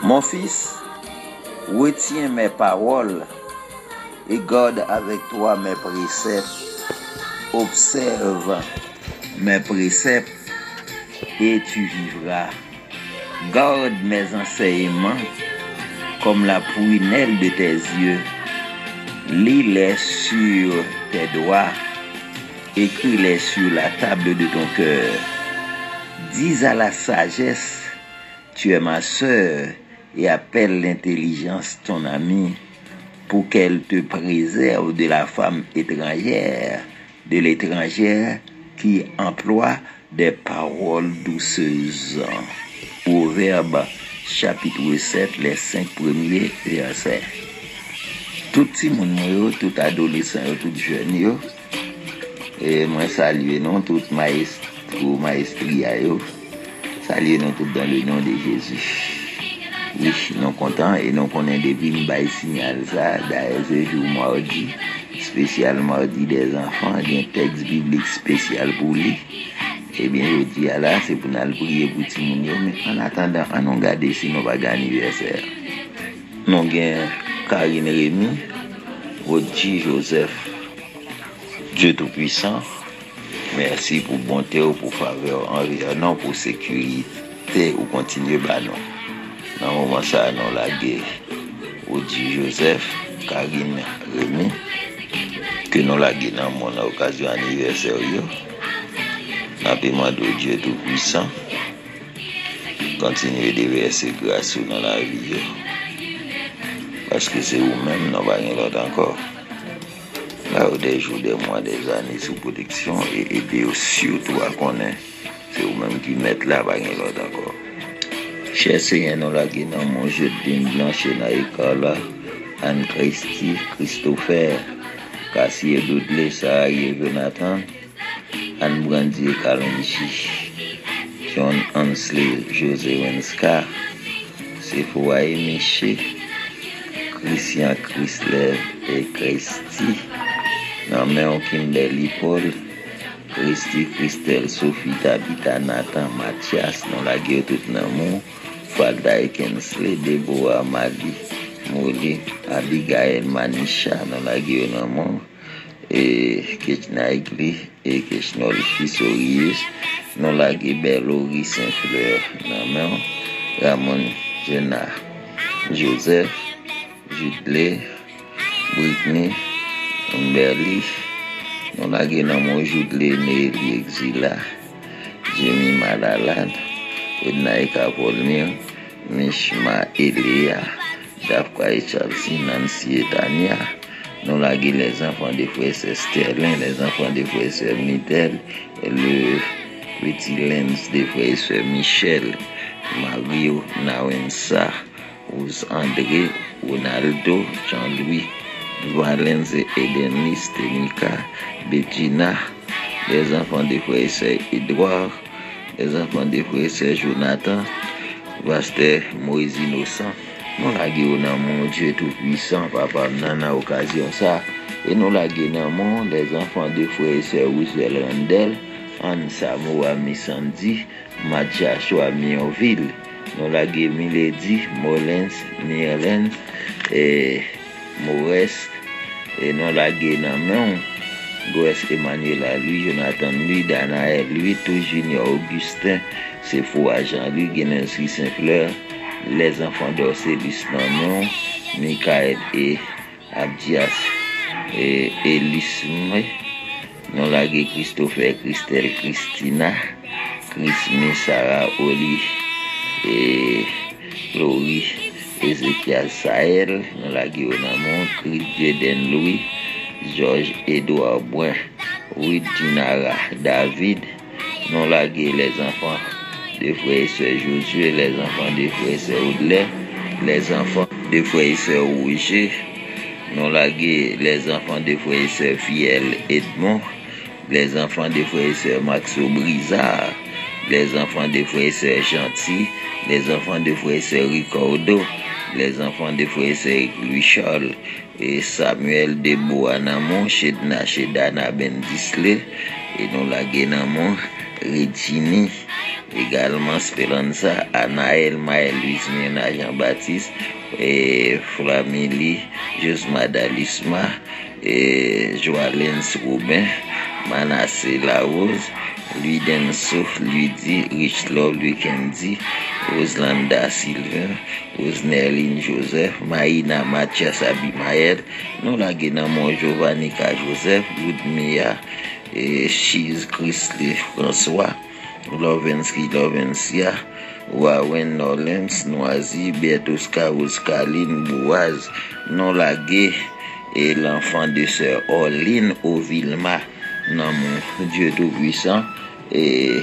Mon fils, retiens mes paroles et garde avec toi mes préceptes. Observe mes préceptes et tu vivras. Garde mes enseignements comme la prunelle de tes yeux. Lis-les sur tes doigts. Écris-les sur la table de ton cœur. Dis à la sagesse, tu es ma sœur, et appelle l'intelligence ton amie, pour qu'elle te préserve de la femme étrangère, de l'étrangère qui emploie des paroles douceuses. Proverbe chapitre 7, les 5 premiers versets. Tout petit monde, tout adolescent, tout jeune, et moi salue non tout maestria, salue non tout dans le nom de Jésus. Oui, nous contents et nous connaissons depuis nous bail signal ça, d'ailleurs ce jour mardi, spécial mardi des enfants, il y a un texte biblique spécial pour lui. Eh bien, je dis là, c'est pour nous prier pour tout le monde, mais en attendant, on nous garde si nous pas gagner anniversaire. Nous avons Karine Rémy, Rodji Joseph, Dieu Tout-Puissant, merci pour bonté ou pour faveur environnement, pour sécurité ou continuer non. Dans le moment ça, nous la guerre. Rodji Joseph, Karine Rémy, que nous la guerre dans mon occasion anniversaire. Nous avons demandé au Dieu Tout-Puissant, continuer de verser grâce dans la vie. Parce que c'est vous-même, nous n'avons rien d'autre encore. Là, des jours, des mois, des années sous protection et aider surtout à connaître. C'est vous-même qui mettez là, pas rien d'autre encore. Cher Seigneur, nous la guinée dans mon jeu de dîme blanche, Naïkala, Anne-Christie, Christopher, Cassier Doudlé, Sarah Jonathan, Anne Brandier Kalonji, John Hansley, José Wenska, Sephoae Miché, Christian Chrysler et Christy, Namen Kimberly Paul, Christy, Christelle, Sophie, Tabitha, Nathan, Mathias, non la guerre tout l'amour, Falda Kensley, Deborah, Madi, Molly, Abigail, Manisha, non la guerre l'amour, et Kechna Igli, et Kechnol Fissorius, non la guerre Belori Saint-Fleur, Namen, Ramon Jenna, Joseph, Judley, Britney, Umberly, non la guerre mon Judley, Nelly Exila, Jimmy Madalan, Ednaïka Polmir, Mishma Elia, Dafka et Chelsea, Nancy et Tania, non la guerre les enfants des frères Sterling, les enfants des frères Mitel, et le petit Lens des frères Michel, Mario, Nawensa, Ous André, Ronaldo, Jean-Louis, Valence, Edenis, Tenika, Bettina, les enfants des frères et sœurs Edouard, les enfants des frères et sœurs Jonathan, Pasteur Moïse Innocent. Nous la guérons mon Dieu Tout-Puissant, Papa, nana occasion ça. Et nous la guérons les enfants des frères et sœurs Roussel Randel, Anne Samoa Missandi, Mathiachoua Mionville. Nous la guérons Milady, Molens, Myrlène et Maurice. Et nous la guérons Goes Emmanuel à lui, Jonathan lui, Danaël lui, tout Junior Augustin, c'est faux agent lui, Guénensri Saint-Fleur, les enfants d'Orcélus Nanon, Michael et Abdias et Elisme, nous la gué Christopher, Christelle, Christina, Christine, Sarah, Oli et Chloé, Ezekiel Sahel, nous la gué Onamon, Chris Jeden Louis, Georges Edouard Boin, Ruth Dinara, David, non la gué les enfants des frères et sœurs Josué, les enfants des frères et sœurs Audley, les enfants des frères et sœurs Rouget, non la gué les enfants des frères et sœurs Fiel Edmond, les enfants des frères et sœurs Maxo Brizard, les enfants des frères et sœurs Gentil, les enfants des frères et sœurs Ricardo, les enfants des frères et sœurs Louis Charles et Samuel Deboa Namon, Shedana Ben Disley, et nous la Guénamon, Retini, également Speranza, Anaël, Maël, Louise Mena, Jean-Baptiste, Flamili, Josmada Lisma, Joalens Robin, Manassé Larose, Louis Denso, Luidi, Rich Love, Louis Kendi, Roslanda Sylvain, Rosnerline Joseph, Maïna Mathias Abimael, nous la Guénamon Giovanni K. Joseph, Ludmilla, Chiz Chrisley François, Lovensia, Wawen Nolens, Noisy, Bertos Carlos Caline, Boaz, non la Gué, et l'enfant de sœur Orline Ovilma, non mon Dieu Tout-Puissant, et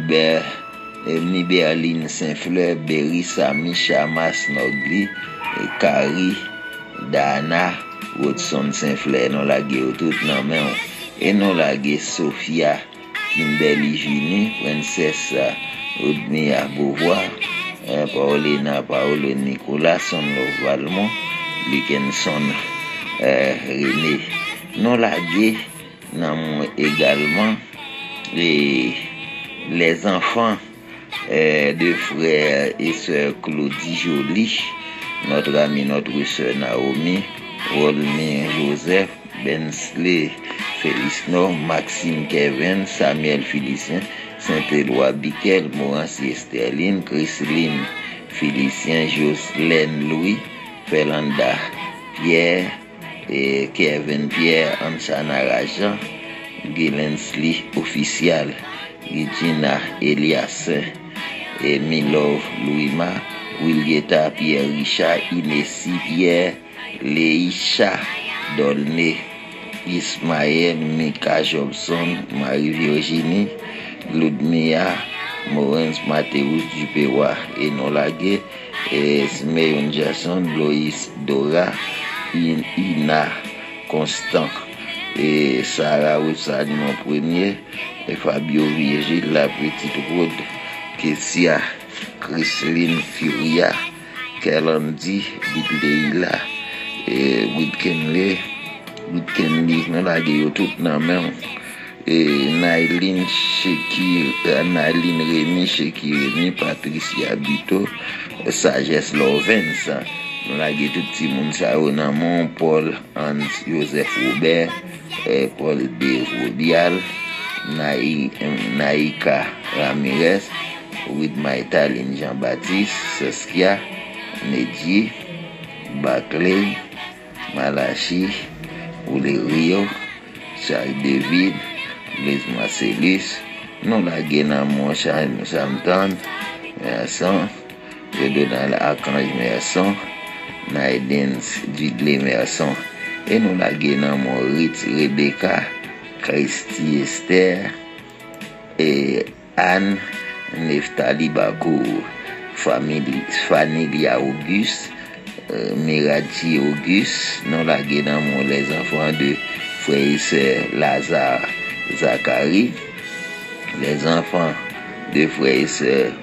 Berline Saint-Fleur, Berissa, Michamas Nogli, Carrie, Dana, Watson Saint-Fleur, non la Gué, tout non mais et non la Gué, Sophia, Kimberly Gini, Princesse Rodmia Beauvoir, Paulina Paolo Nicolas, Son Valmont, Likenson René. Non la Gué, non également les enfants de frères et sœurs Claudie Jolie, notre ami, notre sœur Naomi, Rolmé Joseph, Bensley Félicien, Maxime Kevin, Samuel Félicien, Saint-Éloi Biquel, Morancy Sterling, Chrisline Félicien, Jocelyne Louis, Felanda Pierre, et Kevin Pierre, Ansana Rajan, Gilensly Official, Regina Elias, et Milov Louima, Wilgeta Pierre Richard, Inessi Pierre, Leisha Dolné, Ismaël Mika Jobson, Marie-Virginie, Ludmilla, Maurens Mathéus Dupéwa et Nolagé, et Smeyon Jason, Loïs Dora, Ina Constant, et Sarah Oussani mon premier, et Fabio Virgile, la petite Rode, Kessia, Chrisline Furia, Kelandi, Bidleila, et Whitkenley, non la gué tout nan men, et Naïline Naïline Rémi, Cheki Rémi, Patricia Bito, Sagesse Lovens, non la gué tout petit monde ça nan mon, Paul Hans Joseph Robert, Paul D. Rodial, Naïka Ramirez, with my Italine Jean-Baptiste, Saskia, Nedji, Barclay, Malachi, Oule Rio, Charles David, Blaise Marcellus, non la Guéna mon Charles Samton, Merson, Redonal Archange Merson, Naidens Dudley Merson, et non la Guéna mon Ritz Rebecca, Christy Esther, et Anne, Neftali Bakou, Fanilia Auguste, Miradji Auguste, non la Guénamon, les enfants de frère et sœur Lazare Zachary, les enfants de frère et sœur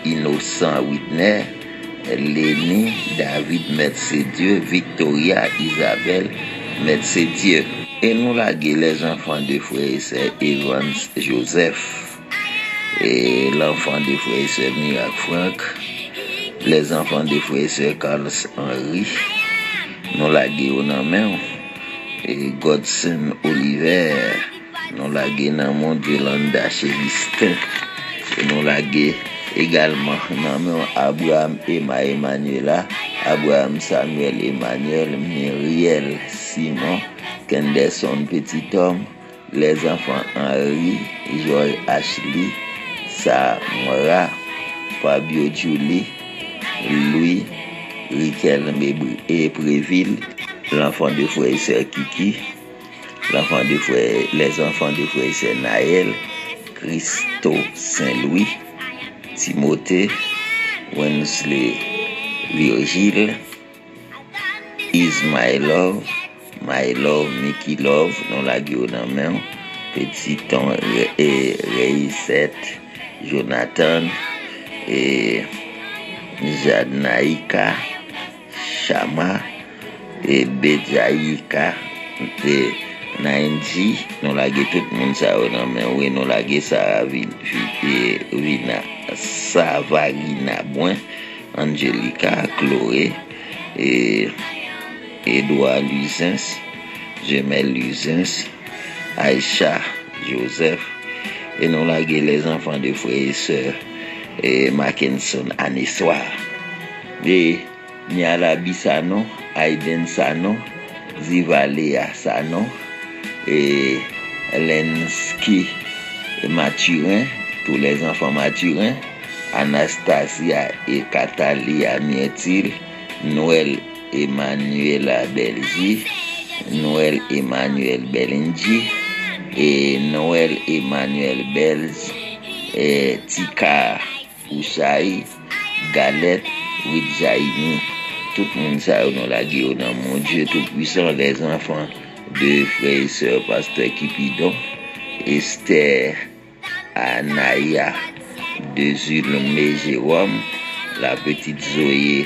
Innocent Whitner, Lénie, David Metsédieu, Victoria Isabelle Metsédieu. Et nous la les enfants de frère et sœur Evans Joseph, et l'enfant de frère et sœur Miracle Franck, les enfants de frère et sœur Carlos Henry, nous la gué et Godson Oliver, nous la gué dans mon Yolanda Chélistin, et nous la gué également dans Abraham Emma Emmanuela, Abraham Samuel Emmanuel, Myriel Simon, Kenderson Petit Homme, les enfants Henri, Joël Ashley, Samora, Fabio Julie, Louis, Riquel et Préville, l'enfant de frère et sœur Kiki, les enfants de frère et sœur Naël, Christo Saint-Louis, Timothée, Wensley Virgile, Is My Love, Mickey Love, non la guillaume, Petit Ton et Reisette, Jonathan et Jadnaïka, Chama et Bedjaïka et Nainji, nous lagé tout le monde ça mais oui nous lagé ça Vina Savarina Boin, Angelica Chloé et Edouard Luzens, Jemel Luzens, Aïcha Joseph et nous lagé les enfants de frères et sœurs et Mackinson Anissoir et Niala Sano, Aiden Sano, Zivalea Sano et Lenski Mathurin, tous les enfants Mathurin, Anastasia et Catalia Mietil, Noël Emmanuel Belgi, Noël Emmanuel Belingi et Noël Emmanuel Belz et Tika Oussaï, Galette, Widjaïni, tout le monde ça nous l'a dit dans mon Dieu tout-puissant, les enfants de frères et sœurs pasteur Kipidon, Esther, Anaya, de Zulme Jérôme, la petite Zoé,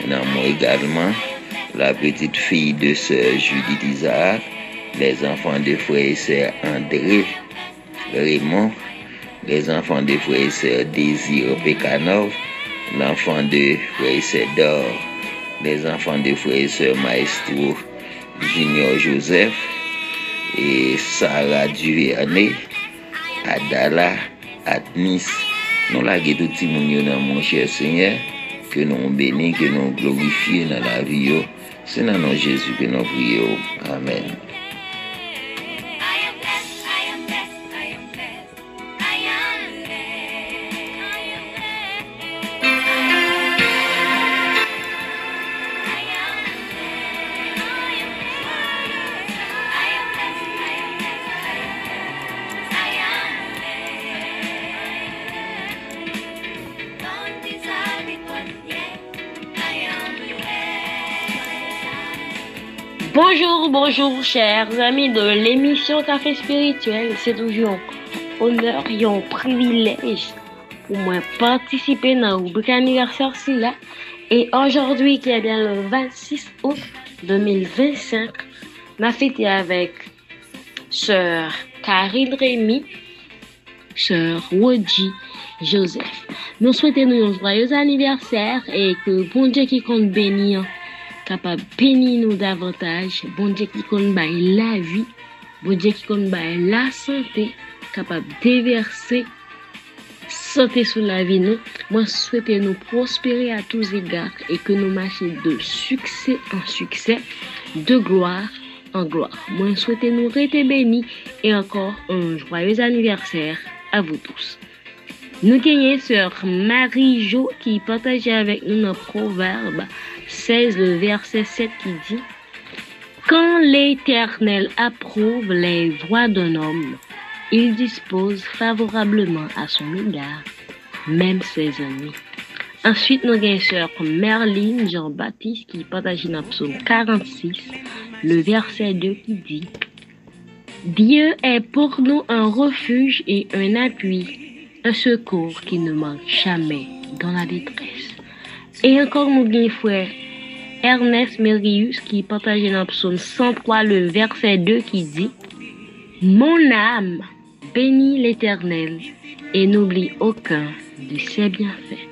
moi également, la petite fille de sœur Judith Isaac, les enfants de frères et sœurs André, Raymond, les enfants de frères et sœurs Désir Pekanov, l'enfant de frères et sœurs Dor, les enfants de frères et sœurs Maestro Junior Joseph et Sarah Duvernay, Adala, Atnis, nous la tout petit monde dans mon cher Seigneur, que nous bénissons, que nous glorifions dans la vie. C'est dans nom Jésus que nous prions. Amen. Bonjour chers amis de l'émission Café Spirituel. C'est toujours un honneur et un privilège pour moi participer dans le rubrique anniversaire là. Et aujourd'hui qui est bien le 26 août 2025, m'a fêté avec sœur Karine Rémy, sœur Wodji Joseph. Nous souhaitons un joyeux anniversaire et que bon Dieu qui compte bénir capable bénir nous davantage, bon Dieu qui compte bailler la vie, bon Dieu qui compte bailler la santé, capable déverser santé sur la vie nous. Moi souhaite nous prospérer à tous égards et que nous marchions de succès en succès, de gloire en gloire. Moi souhaite nous rester bénis et encore un joyeux anniversaire à vous tous. Nous gagnons sœur Marie-Jo qui partageait avec nous notre proverbe 16, le verset 7 qui dit « Quand l'Éternel approuve les voies d'un homme, il dispose favorablement à son égard, même ses ennemis. » Ensuite, nous avons sœur Merline Jean-Baptiste qui partage dans psaume 46, le verset 2 qui dit « Dieu est pour nous un refuge et un appui, un secours qui ne manque jamais dans la détresse. » Et encore nous avons frère Ernest Mérius qui partage dans psaume 103, le verset 2 qui dit « Mon âme bénit l'Éternel et n'oublie aucun de ses bienfaits. »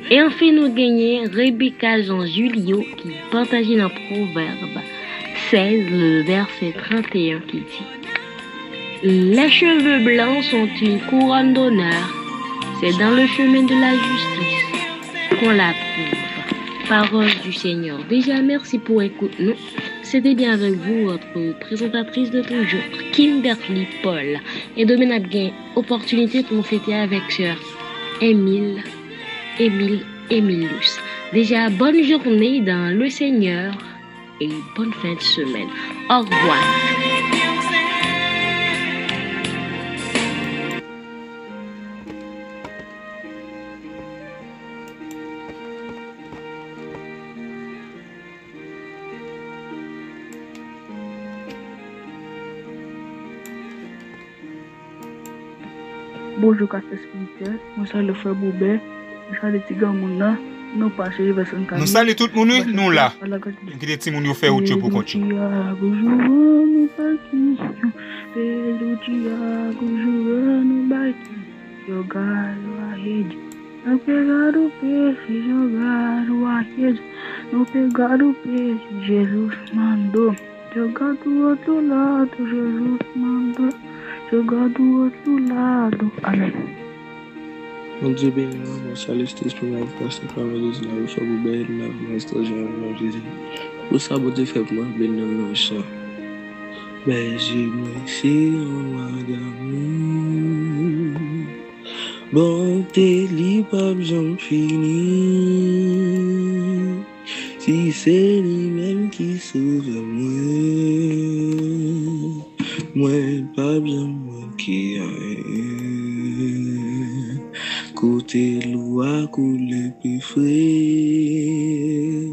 Et enfin nous gagnons Rebecca Jean Julio qui partage dans Proverbe 16, le verset 31 qui dit « Les cheveux blancs sont une couronne d'honneur, c'est dans le chemin de la justice qu'on l'approuve. » Parole du Seigneur. Déjà, merci pour écouter nous. C'était bien avec vous, votre présentatrice de toujours, Kimberly Paul. Et demain, on a bien opportunité pour nous fêter avec sœur Emile Emilius. Déjà, bonne journée dans le Seigneur et bonne fin de semaine. Au revoir. Bonjour Café Spirituel, moi c'est le frère Boubet, moi c'est le Tigamouna, Nous passons les personnes. Nous saluons tout le monde, nous là. Qui des petits moun fait autre chose pour continuer. No pegar o peixe, jogar a rede. No pegar o peixe, Jesus mandou. Jogar do outro lado, Jesus mandou. Jogar do outro lado. Amém. Mon Dieu béni, mon céleste pour ma force, pour ma vie, la foi, pour bénir ma histoire, mon Jésus. Pour ça, bon Dieu fait pour moi, bénir mon chant. Mais j'ai merci en madame. Bonté libre, j'en finis. Si c'est lui-même qui sauve moi pas besoin qui a côté loi couler plus frais.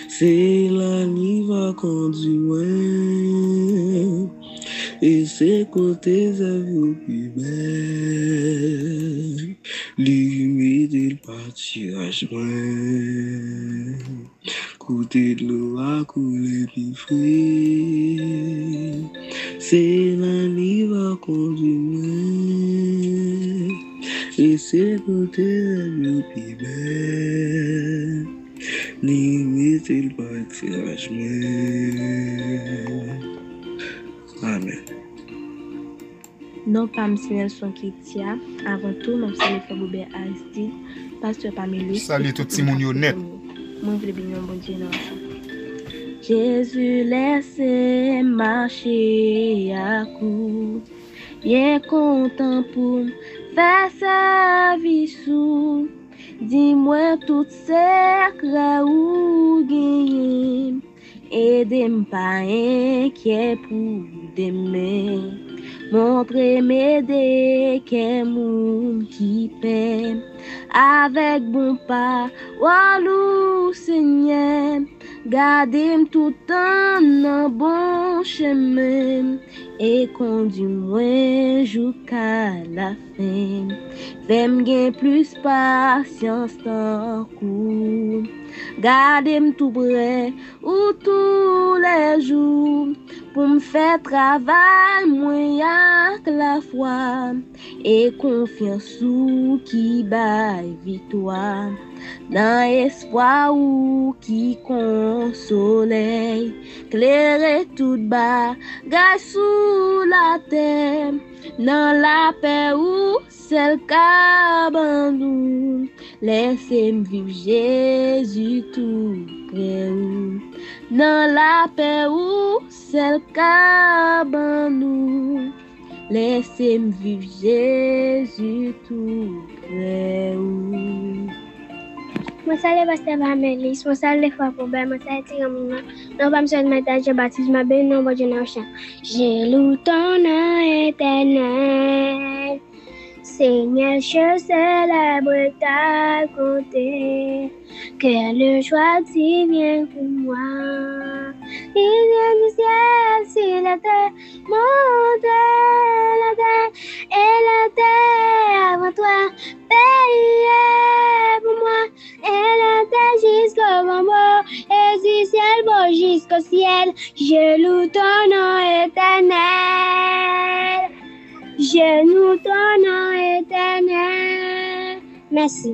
C'est la nuit va conduire et c'est côté vous plus belle. Limite il partirage moins. Côté de l'eau à couler plus frais. C'est la nuit va conduire et c'est côté de plus belle. Limite il partirage moins. Amen. Non, pas M. Nelson Kitia. Avant tout, nous saluons Frère Boubert Aristide, Pasteur Pamela. Salut tout le monde net. Moi, je veux bien bon Dieu dans ça. Jésus laissez marcher à coup. Bien content pour faire sa vie sous. Dis-moi tout secret ou gagner. Aidez-moi pas inquiet pour demain. Montrez m'aider qu'un monde qui paie. Avec bon pas, walou Seigneur. Gardez-moi tout en bon chemin. Et conduis-moi jusqu'à la fin. Fais-moi gagner plus patience tant coup. Gardez-moi tout près ou tous les jours. Pour me faire travail, moi avec la foi. Et confiance ou qui baille victoire. Dans espoir ou qui consoleil. Clairer tout bas, gars sous la terre. Dans la paix ou celle qu'abandonne. Laissez-moi vivre Jésus tout près ou. Dans la paix ou celle qu'abandonne. Laissez-moi vivre Jésus tout près ou. Moi salue Pasteur Vamélis, moi salue Frère Boubert, moi salue Tiramina. Non pas monsieur Maître je baptise ma belle non bon Dieu dans chien. J'ai loué ton nom éternel. Seigneur, je célèbre ta bonté. Que le choix divin pour moi. Il vient du ciel sur la terre, monte la terre et la terre avant toi. Payez pour moi et la terre jusqu'au bord et du ciel bon jusqu'au ciel. Je loue ton nom éternel. Je loue ton nom éternel. Merci.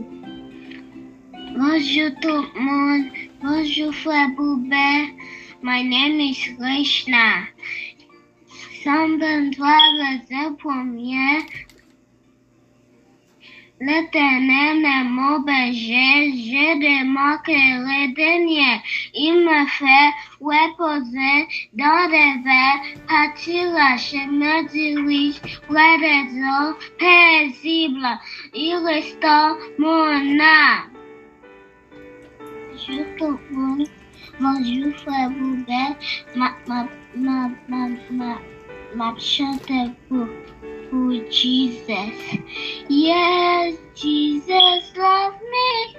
Bonjour tout le monde. Bonjour Frère Boubert. My name is Krishna. Psalm 23, verset 1er. L'Éternel est mon berger, je démarquerai dernier. Il me fait reposer dans des verts, pâturages, me dirige près des eaux paisibles. Il restaure mon âme. Bonjour tout le monde. Bonjour Frère Boubert. Ma chante pour Jesus. Yes, Jesus love me.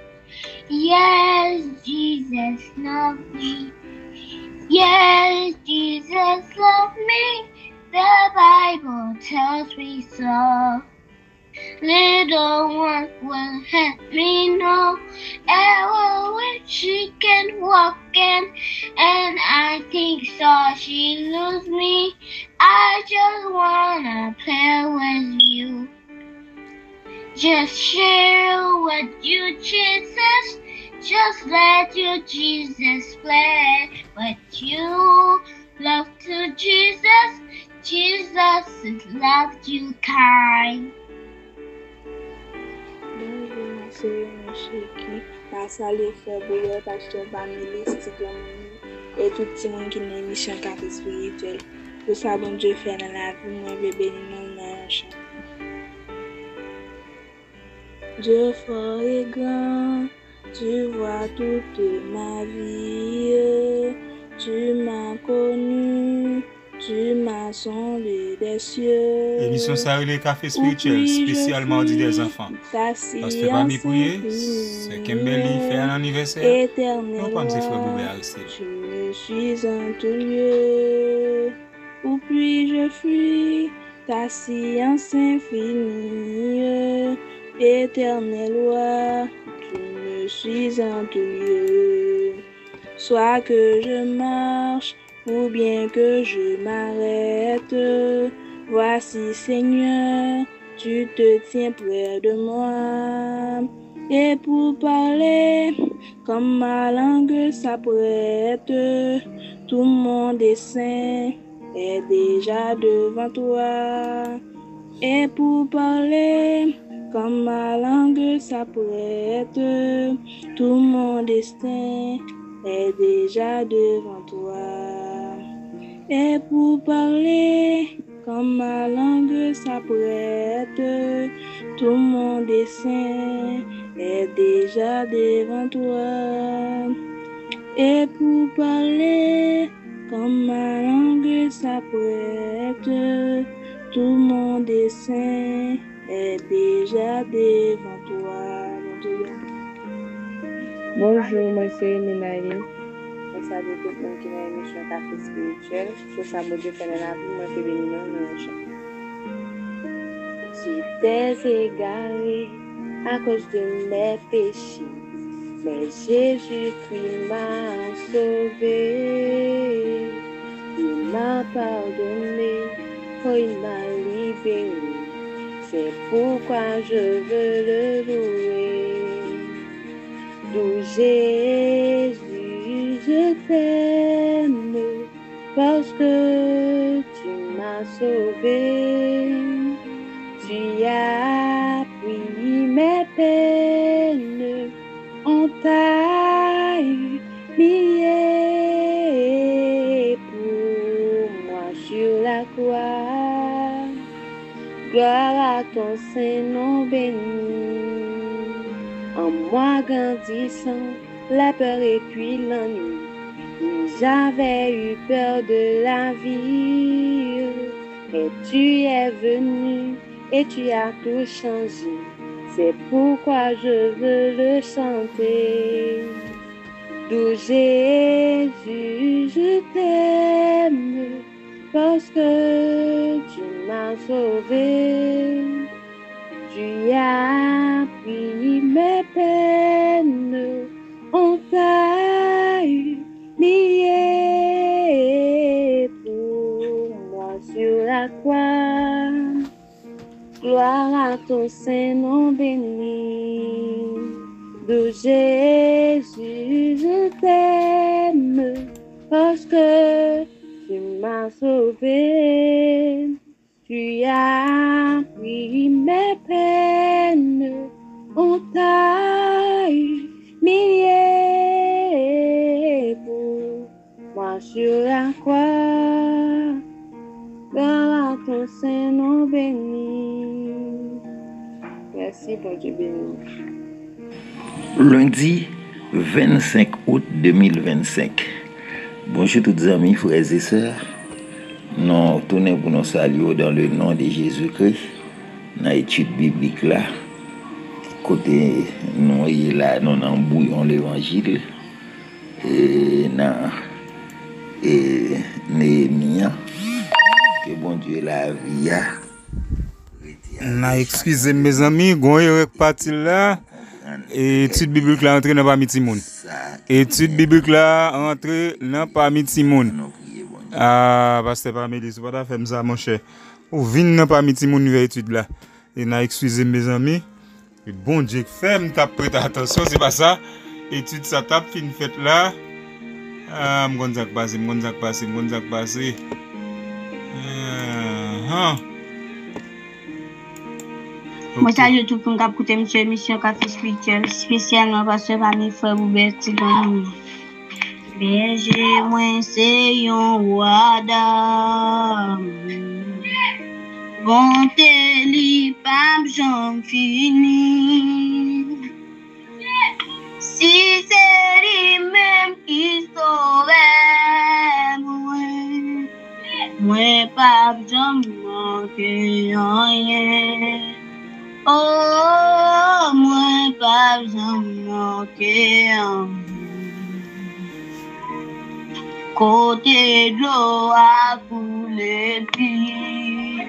Yes, Jesus love me. Yes, Jesus love me. The Bible tells me so. Little one will help me know ever when she can walk in, and I think so she lose me. I just wanna play with you. Just share with you, Jesus. Just let you, Jesus, play with you. Love to Jesus. Jesus loved you kind. Bonjour, monsieur Chiki. La salle fait bouillir, pasteur Bamili, et tout le monde qui est mission café spirituel. Tout ça, bon Dieu fait dans la vie, moi, bébé, non, non, chant. Dieu fort et grand, tu vois toute ma vie. Tu m'as connu, tu m'as sondé des cieux. Émission ça les café spirituel spécial mardi des enfants. Parce que parmi prier, c'est Kimberly fait un anniversaire. Non pas monsieur frère Boubé arrêté. Je suis en tout lieu. Où puis-je fuir ta science infinie? Éternel roi, je suis en tout lieu. Soit que je marche, ou bien que je m'arrête, voici Seigneur, tu te tiens près de moi. Et pour parler, comme ma langue s'apprête, tout mon dessein est déjà devant toi. Et pour parler, comme ma langue s'apprête, tout mon destin est déjà devant toi. Et pour parler, comme ma langue s'apprête, tout mon dessein est déjà devant toi. Et pour parler, comme ma langue s'apprête, tout mon dessein est déjà devant toi. Bonjour, moi c'est Menaïne. Je salue tout le monde qui est dans l'émission Café Spirituel. Je salue Dieu fait la vie, moi c'est béni dans le chant. Tu t'es égaré à cause de mes péchés, mais Jésus-Christ m'a sauvé. Il m'a pardonné, oh il m'a libéré. C'est pourquoi je veux le louer. D'où Jésus, je t'aime, parce que tu m'as sauvé. Tu as pris mes peines, on t'a humilié pour moi sur la croix. Gloire à ton Saint-Nom béni. En moi grandissant, la peur et puis l'ennui, j'avais eu peur de la vie. Et tu es venu et tu as tout changé. C'est pourquoi je veux le chanter. D'où Jésus, je t'aime, parce que tu m'as sauvé. Tu as pris mes peines, on t'a humilié pour moi sur la croix. Gloire à ton Saint-Nom béni. De Jésus, je t'aime, parce que tu m'as sauvé. Tu as pris mes peines, on t'a humilié pour moi sur la croix. Gloire à ton Saint-Nom béni. Merci, bon Dieu béni. Lundi 25 août 2025. Bonjour toutes les amis, frères et sœurs. Nous tournons pour nous saluer dans le nom de Jésus-Christ. Dans l'étude biblique là, côté nous là, nous embouillons l'évangile et dans Néhémie que bon Dieu la vie a été Excusez mes amis, gon est parti là. Étude biblique là entré dans parmi Timon. Étude biblique là entré dans parmi Timon. Ah, pasteur Parmélis, vous pas faire ça mon cher. Ou vinn dans parmi Timon nouvelle étude là. Et excusez mes amis. Bon Dieu, ferme ta prête attention, c'est pas ça. Étude ça tape fin fait là. Ah, m'gonzak passé. Moi, salut tout le monde qui a écouté notre émission Café Spirituel, spécialement parce que parmi frère Boubert, c'est dans berger, moi, c'est yon roi bonté, li pas j'en fini. Si c'est lui-même qui sauve, moi, pas j'en manque rien. Oh, moi, pas j'en manque rien. Côté de l'eau à couler plus.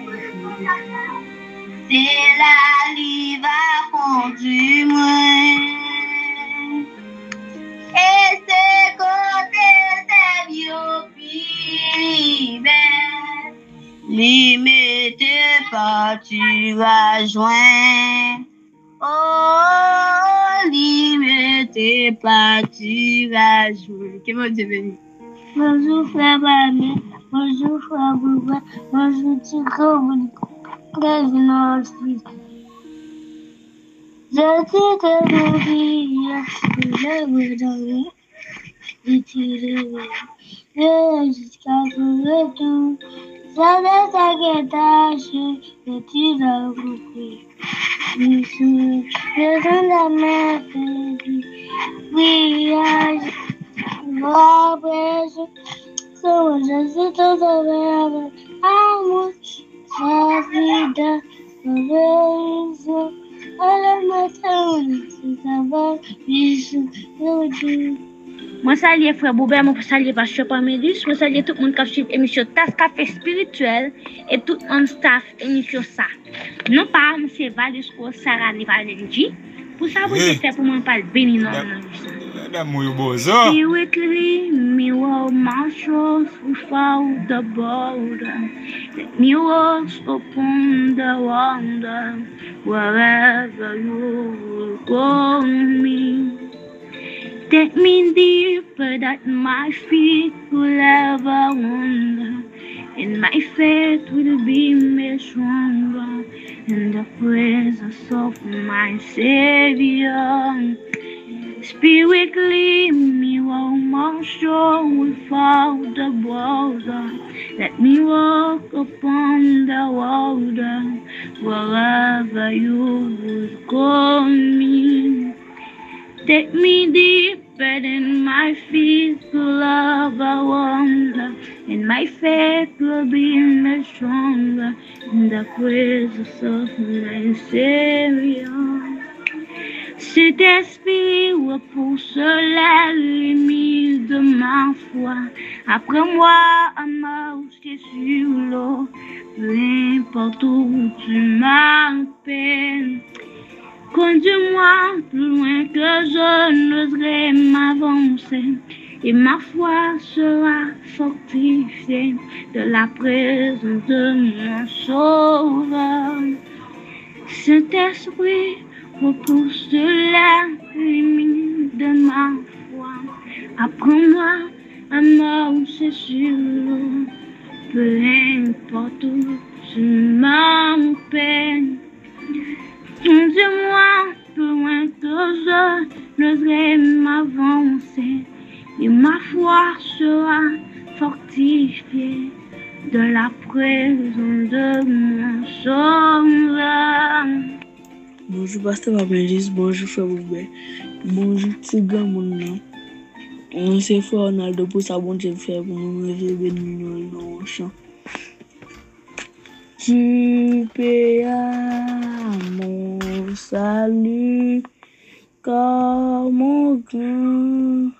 C'est la live à conduire moi. Et c'est côté c'est bio limite pas tu vas joindre. Oh, limite pas tu vas joindre. Que mon Dieu bénisse. Bonjour frère Bamé, bonjour frère Boubert, bonjour Tico, bonjour aussi. Je suis de mon vie, je suis jusqu'à ce retour. Ça ne t'inquiète pas, je suis dans le couple. Je suis dans la mer, oui, je suis tout avec amour, sa vida, réseau, à la matin, c'est avec bisous, moi salue frère Boubert, moi salue pasteur Parmélis, moi salue tout le monde qui suit l'émission Tas Café Spirituel et tout le monde staff émission ça. Non pas, c'est Valisco Sarah Valenji. Pour ça, vous faites pour moi pas béni non. Spiritually, me walk my shores without the border. Let me walk upon the wonder wherever you will go me. Take me deeper that my feet will ever wander, and my faith will be made stronger in the presence of my Savior. Spirit, lead me on my shore without the border. Let me walk upon the water wherever you would call me. Take me deeper than my feet will ever wander, and my faith will be made stronger in the presence of my Savior. Saint-Esprit repousse la limite de ma foi. Apprends-moi à marcher sur l'eau, peu importe où tu m'appelles. Conduis-moi plus loin que je n'oserais m'avancer, et ma foi sera fortifiée de la présence de mon Sauveur. Saint-Esprit, repousse la limite de ma foi. Apprends-moi à marcher sur l'eau, peu importe où tu m'appelles. Conduis-moi plus loin que je n'oserais m'avancer, et ma foi sera fortifiée de la présence de mon Sauveur. Bonjour pasteur Parmélis, bonjour frère Boubert, bonjour Tiga mon nom. On s'est fait Ronaldo pour ça bon Dieu faire pour nous lever béni dans le champ. Tu payas mon salut comme mon grand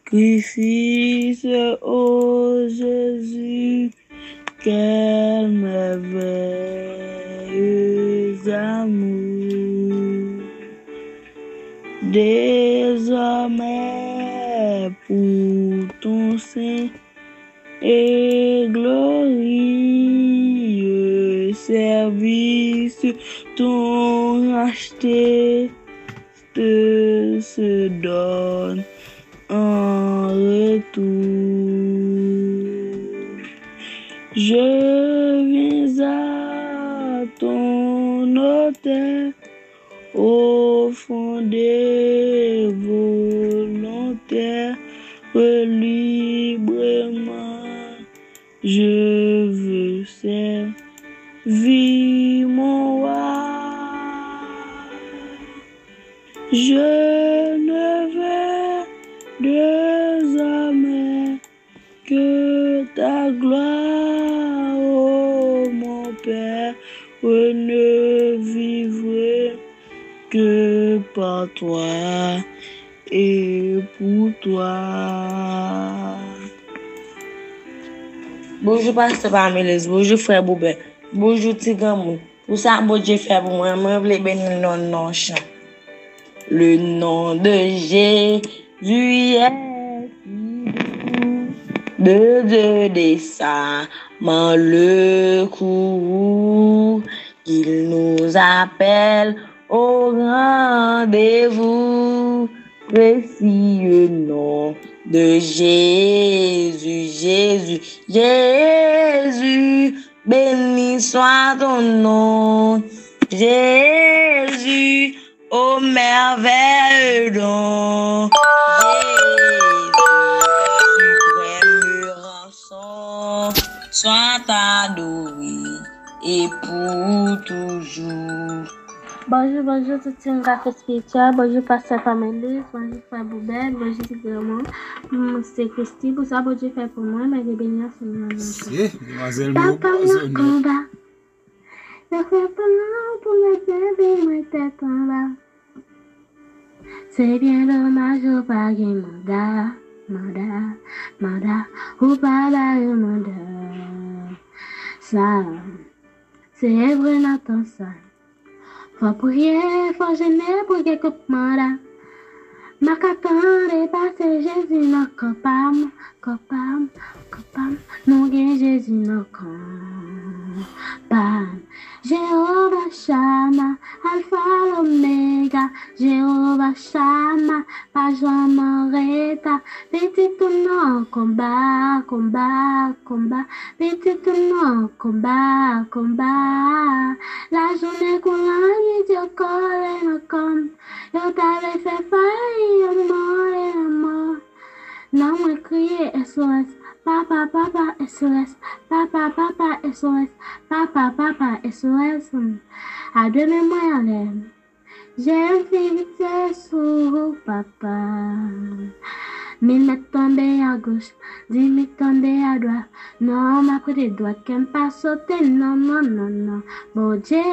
sacrifice, ô Jésus, quelle merveille. amours. Désormais, pour ton sein et glorieux service, ton racheté se donne en retour. Je viens à ton autel, au fond des volontaires, librement, je veux servir mon roi. Je ne veux désormais que ta gloire, ô mon Père, ne vivrai que par toi et pour toi. Bonjour, pasteur Pamela, bonjour, frère Boubin, bonjour, Tigamou. Pour ça, bon Dieu fait pour moi, je veux bénir le nom chant. Le nom de Jésus est de descend le courroux. Il nous appelle au rendez-vous. Précieux nom de Jésus, Jésus, Jésus, béni soit ton nom, Jésus, ô merveilleux don, Jésus, suprême rançon, soit adoré et pour toujours. Bonjour, tout le monde café spirituel. Bonjour, pasteur Pamela. Bonjour, frère Boubert. Bonjour, Tigamou. C'est Christy. Pour ça, bon Dieu fait pour moi. Mais je bénis sur le nom. C'est, mademoiselle Papa, mon combat. Je fais pas pour le bébé, moi, tête en bas. C'est bien dommage, au pas de mandat, ou pas de mandat. Ça, c'est vrai, Nathan, ça. Faut prier, faut gêner pour quelques mandat. Ma qu'attendre passer Jésus non copam. Nous gagne Jésus non copam. Jéhovah Shama, Alpha l'Oméga, Jéhovah Shama, pas jamais reta. Petit tout non combat. Petit tout non combat. La journée qu'on a mis Dieu collé nos comme. Yo t'avais fait faillir, yo mort. Non, moi crier SOS. Papa, SOS. Papa, SOS. Papa, SOS. À demain, moi, en l'air. J'ai un fille sur papa. 1000 mètres tombés à gauche, 10 000 tombés à droite. Non, ma côté droite, qu'elle pas sauter. Non. Bon Dieu,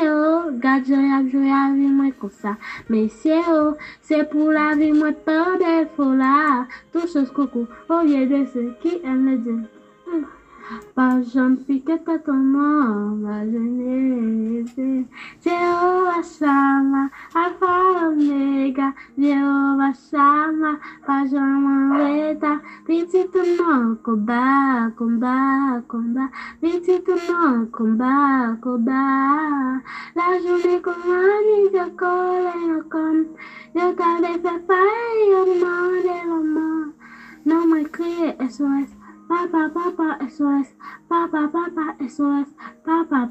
garde joué à vie, moi, comme ça. Mais c'est pour la vie, moi, pas de folie là. Tout chose coucou, au lieu de ceux qui aiment le Dieu. Pas j'en pique pas ton nom, ma jeunesse. Jéhovah Shama, Alpha Omega, Jéhovah Shama, pas j'en m'arrête. Petit nom, combat. Petit nom, combat. La journée qu'on a mis de coller comme. Yo t'avais fait faillir, yo demandé la mort. Non, moi crier SOS. Papa, SOS. Papa, SOS. Papa,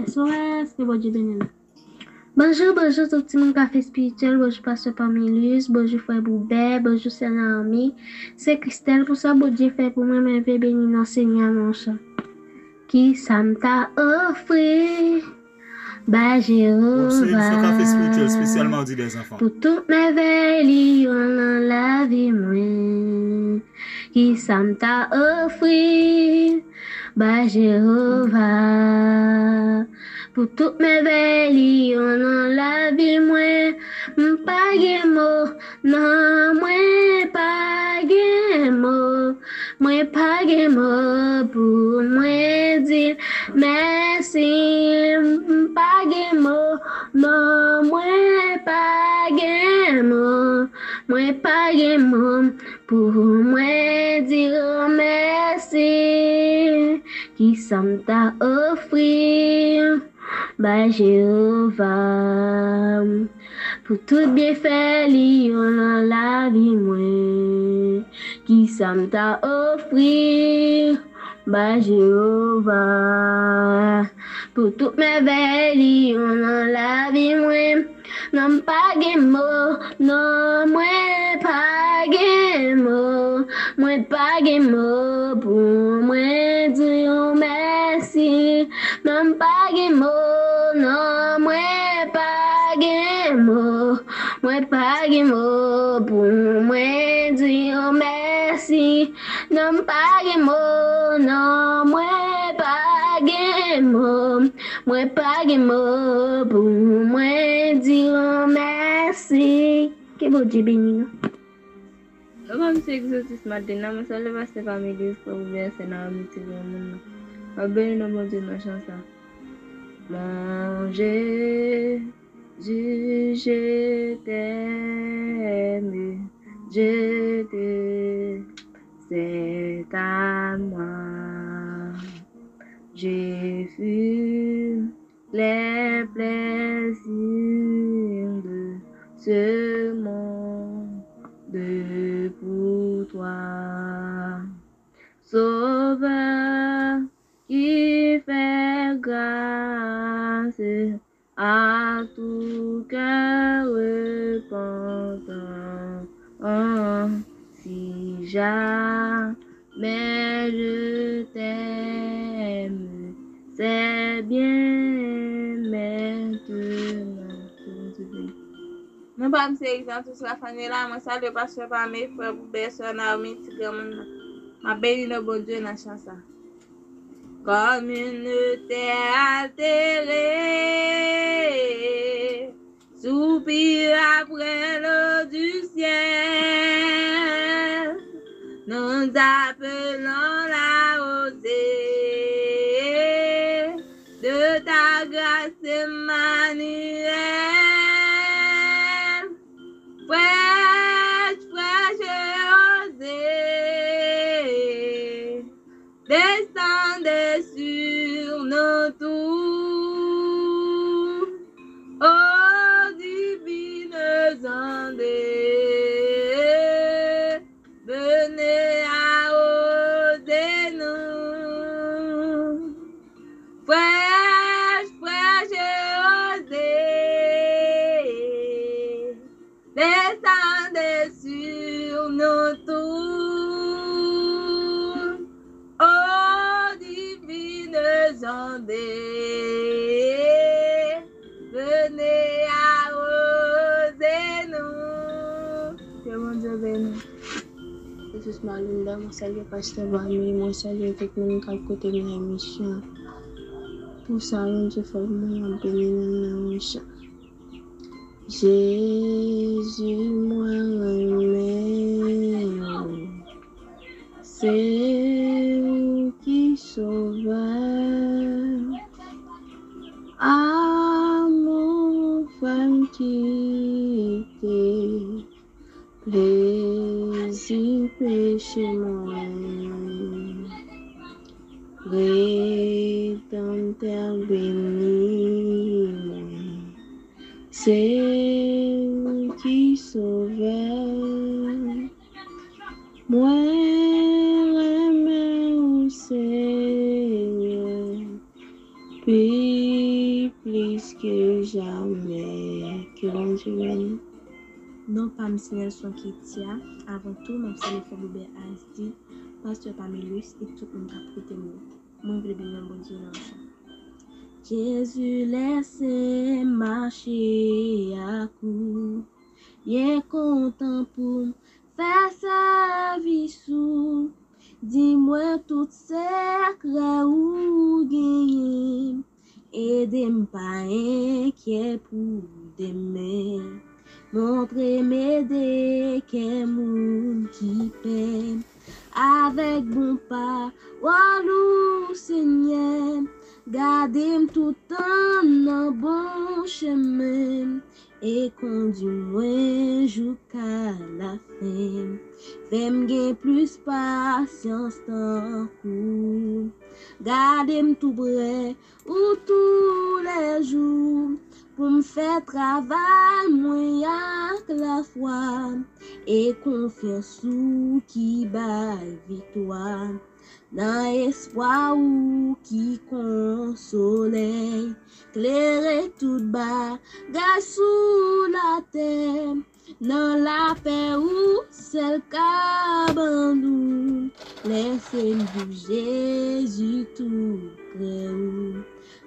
SOS. Que bon Dieu bénisse. Bonjour, tout le monde café spirituel. Bonjour, pasteur Pamela. Bonjour, frère Boubert. Bonjour, c'est Naomi. C'est Christelle. Pour ça, bon Dieu fait pour moi, mais je bénis l'enseignant mon chat. Qui ça m'a offert? Bah, Jéhovah. C'est café spirituel spécialement dit des enfants. Pour toutes mes veilles, on la vie, moi. Qui ça m'a offert? Bah, Jéhovah. Pour toutes mes veilles, on la vie, moi. Pas mot, non, moi, pas mot. Moi, pas mot pour moi dire merci. Pas Non, moi pas gen mot, moi pas gen mot pour moi dire merci. Qui ça t'a offert, bah Jéhovah, pour tout bien fait dans la vie moi. Qui ça t'a offert, bah Jéhovah, pour toutes mes veilles dans la vie moi. Non pas gen mot, non moi pas gen mot, moi pas gen mot pour moi dire merci. Non pas gen mot, non moi pas gen mot, moi pas gen mot pour moi dire merci. Non pas gen mot, non moi pas gen mot, moi pas gen mot pour moi dire merci. Que bon Dieu béni. Comme c'est exotique ce matin, je salue pasteur famille pour bien c'est dans amitié de monde. Ma béni le bon Dieu dans chanson. Mon Jésus, je t'aime, je t'aime, c'est à moi. J'ai vu les plaisirs de ce monde pour toi. Sauveur qui fait grâce à tout cœur repentant. Si jamais je t'aime, c'est bien maintenant. Nous pas me servir dans toute la famille là, moi salue pasteur par mes frères, bébés, soeurs, Naomi, Tigre, ma béni le bon Dieu dans la chanson. Comme une terre altérée, soupir après l'eau du ciel, nous appelons la rosée de ta grâce Emmanuel. Fraîche, rosée, descendez sur nos tours, ô divines ondées, venez arroser nous. Fraîche, rosée, descendez sur nos tours, ô divines ondées, venez arroser nous. Que bon Dieu bénisse. Jesus Malinda, moi salue pasteur Vami, moi salue technique à côté de la mission. Pour ça, on se forme en béni dans la mission. Jésus, moi, c'est vous qui sauveur. À mon femme qui était plaisir péché moi. Rédempteur béni, c'est vous qui sauveur. Moi, remets au Seigneur, puis plus que jamais, que l'on Dieu. Non pas me signaler son qui tient. Avant tout, même si les frères bébés ASD, pasteur Pamélus et tout le monde a prêté moi. Moi, je vais bien bon Dieu dans le champ. Jésus laissez marcher à coup. Il est content pour faire sa vie sous. Dis-moi tout secret ou gagner. Aidez-moi pas inquiet pour demain. Montrez m'aider qu'un monde qui paie avec bon pas, walou Seigneur, Gardez-moi tout en bon chemin et conduis-moi jusqu'à la fin. Fais-moi gagner plus patience tant coup. Gardez-moi tout près ou tous les jours pour me faire travail moi avec la foi et confiance ou qui bat victoire. Dans espoir ou qui consoleil, clairer tout bas, gars sous la terre, dans la paix ou celle qu'abandonne, laissez-nous Jésus tout près ou,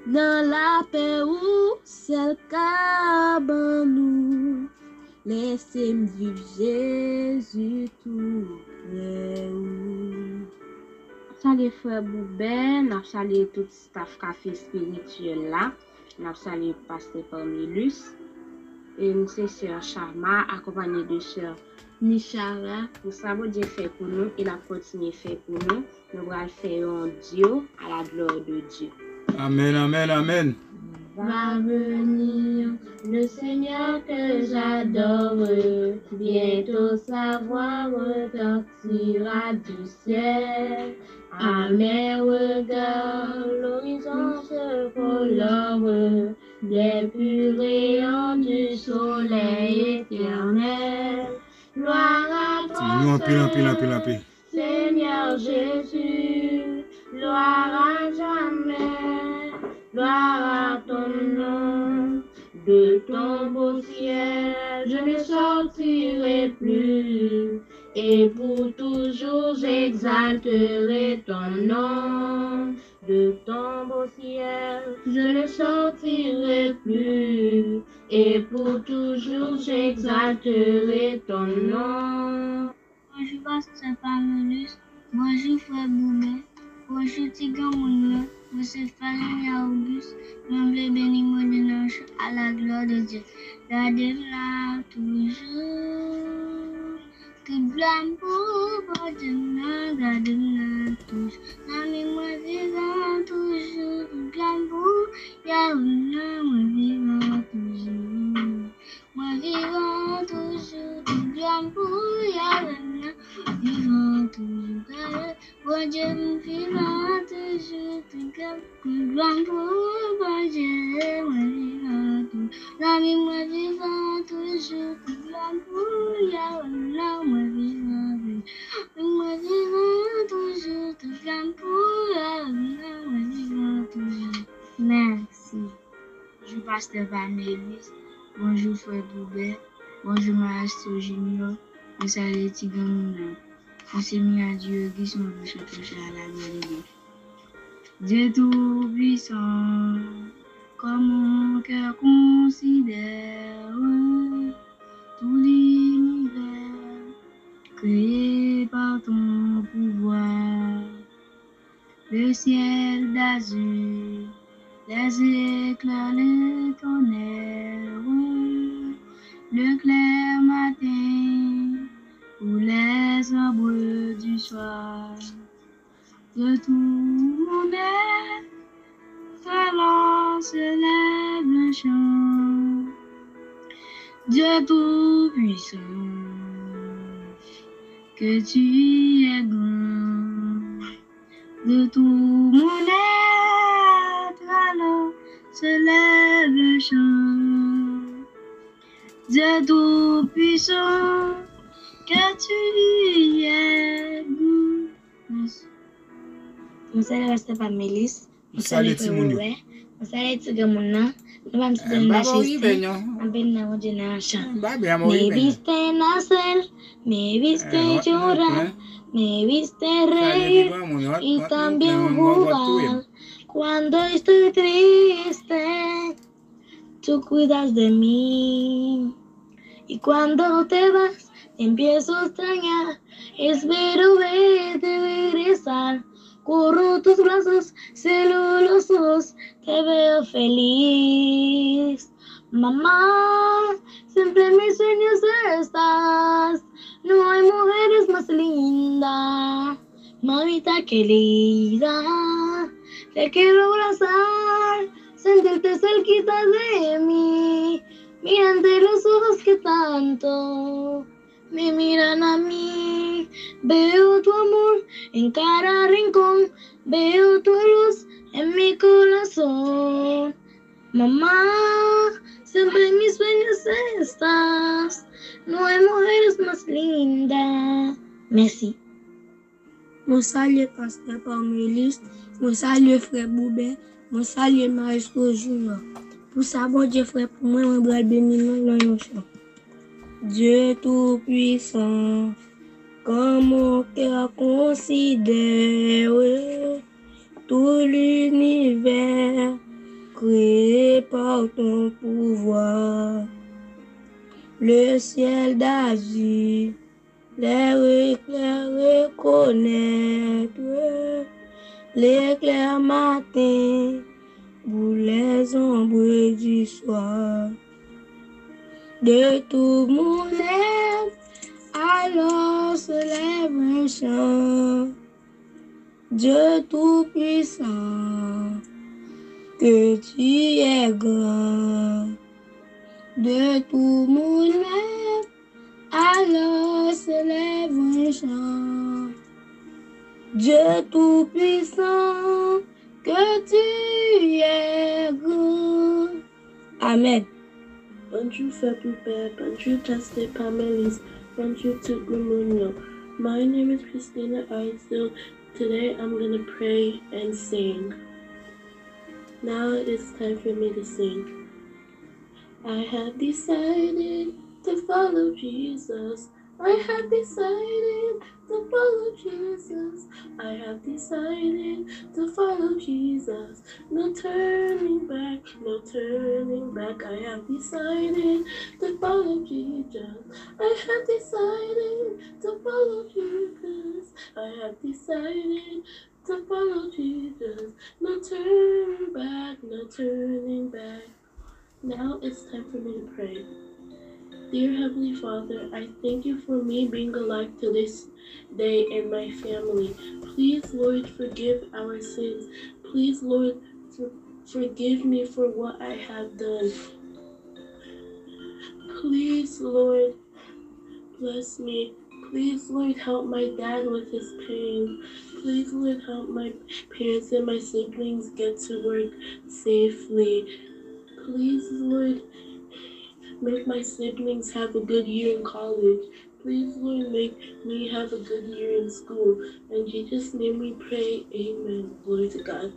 dans la paix ou celle qu'abandonne, laissez-moi vivre Jésus tout près ou. Salut frère Boubert, n'a salué tout staff café spirituel là, n'a salué pasteur Parmilus, et c'est sœur Charma accompagnée de sœur Nishara pour ça bon Dieu fait pour nous, il a continué faire pour nous, nous allons faire un Dieu à la gloire de Dieu. Amen, amen, amen. Va venir le Seigneur que j'adore, bientôt sa voix retentira du ciel. À mes regards, l'horizon se colore, des purs rayons du soleil éternel. Gloire à toi, Seigneur Jésus, gloire à jamais. Gloire à ton nom, de ton beau ciel, je ne sortirai plus, et pour toujours j'exalterai ton nom. De ton beau ciel, je ne sortirai plus, et pour toujours j'exalterai ton nom. Bonjour pasteur Parmilus, bonjour frère Boubert, bonjour Tigan Mouna. Monsieur Fanny Auguste, l'anglais béni moi de l'ange à la gloire de Dieu. Gardez-la toujours. Tout blâme pour Dieu, gardez-la toujours. Ami moi vivant toujours. Tout blâme pour Yahweh, moi vivant toujours. Moi vivant toujours. Tout blâme pour Yahweh, vivant toujours. Bon Dieu me vivant toujours. Gloire pour bon Dieu, moi vivant toujours. L'ami moi vivant toujours. Gloire pour Yahweh, moi vivant toujours. Moi vivant toujours. Gloire pour Yahweh, moi vivant toujours. Merci. Bonjour pasteur Parmilus. Bonjour frère Boubert. Bonjour Master Junior. Je salue Tigan Mouna. On s'est mis à Dieu qui sont touchés à la gloire de Dieu. Dieu tout-puissant, comme mon cœur considère tout l'univers créé par ton pouvoir, le ciel d'azur, les éclairs, le tonnerre, le clair matin ou les ombres du soir. De tout mon être, alors se lève un chant. Dieu tout-puissant, que tu es grand. De tout mon être, alors se lève un chant. Dieu tout-puissant, que tu es grand. Merci. Je salue pasteur Parmilus, je salue frère Boubert, je salue Tigan Mouna, nous vamos a la chiste, aben na generation. Me viste nacer, me viste llorar, me viste reír y también jugar. Cuando estoy triste, tú cuidas de mí. Y cuando te vas, empiezo a extrañar, espero verte regresar. Corro tus brazos, celo los ojos, te veo feliz. Mamá, siempre en mis sueños estás. No hay mujeres más lindas. Mamita querida, te quiero abrazar, sentirte cerquita de mí, mirarte los ojos que tanto me miran a mí. Veo tu amor en cada rincón, veo tu luz en mi corazón. Mamá, siempre en mis sueños estás, no hay mujeres más lindas. Merci. Mon salue pasteur Parmélis, mon salue frère Boubert, mon salue Maestro Junior. Pour ça, bon Dieu frère, pour moi, mon bras béni, non, chant. Dieu tout-puissant, quand mon cœur considère tout l'univers créé par ton pouvoir, le ciel d'azur, les éclairs reconnaître, l'éclair matin, pour les ombres du soir. De tout mon être, alors se lève un chant. Dieu tout-puissant, que tu es grand. De tout mon être, alors se lève un chant. Dieu tout-puissant, que tu es grand. Amen. Bonjour Frère Boubert, bonjour Pastor Parmélis, bonjour to Gumunyo. My name is Christina Eidzel. Today I'm going to pray and sing. Now it's time for me to sing. I have decided to follow Jesus. I have decided to follow Jesus. I have decided to follow Jesus. No turning back, no turning back. I have decided to follow Jesus. I have decided to follow Jesus. I have decided to follow Jesus. No turning back, no turning back. Now it's time for me to pray. Dear Heavenly Father, I thank you for me being alive to this day and my family. Please, Lord, forgive our sins. Please, Lord, forgive me for what I have done. Please, Lord, bless me. Please, Lord, help my dad with his pain. Please, Lord, help my parents and my siblings get to work safely. Please, Lord, make my siblings have a good year in college. Please, Lord, make me have a good year in school. In Jesus' name we pray. Amen. Glory to God.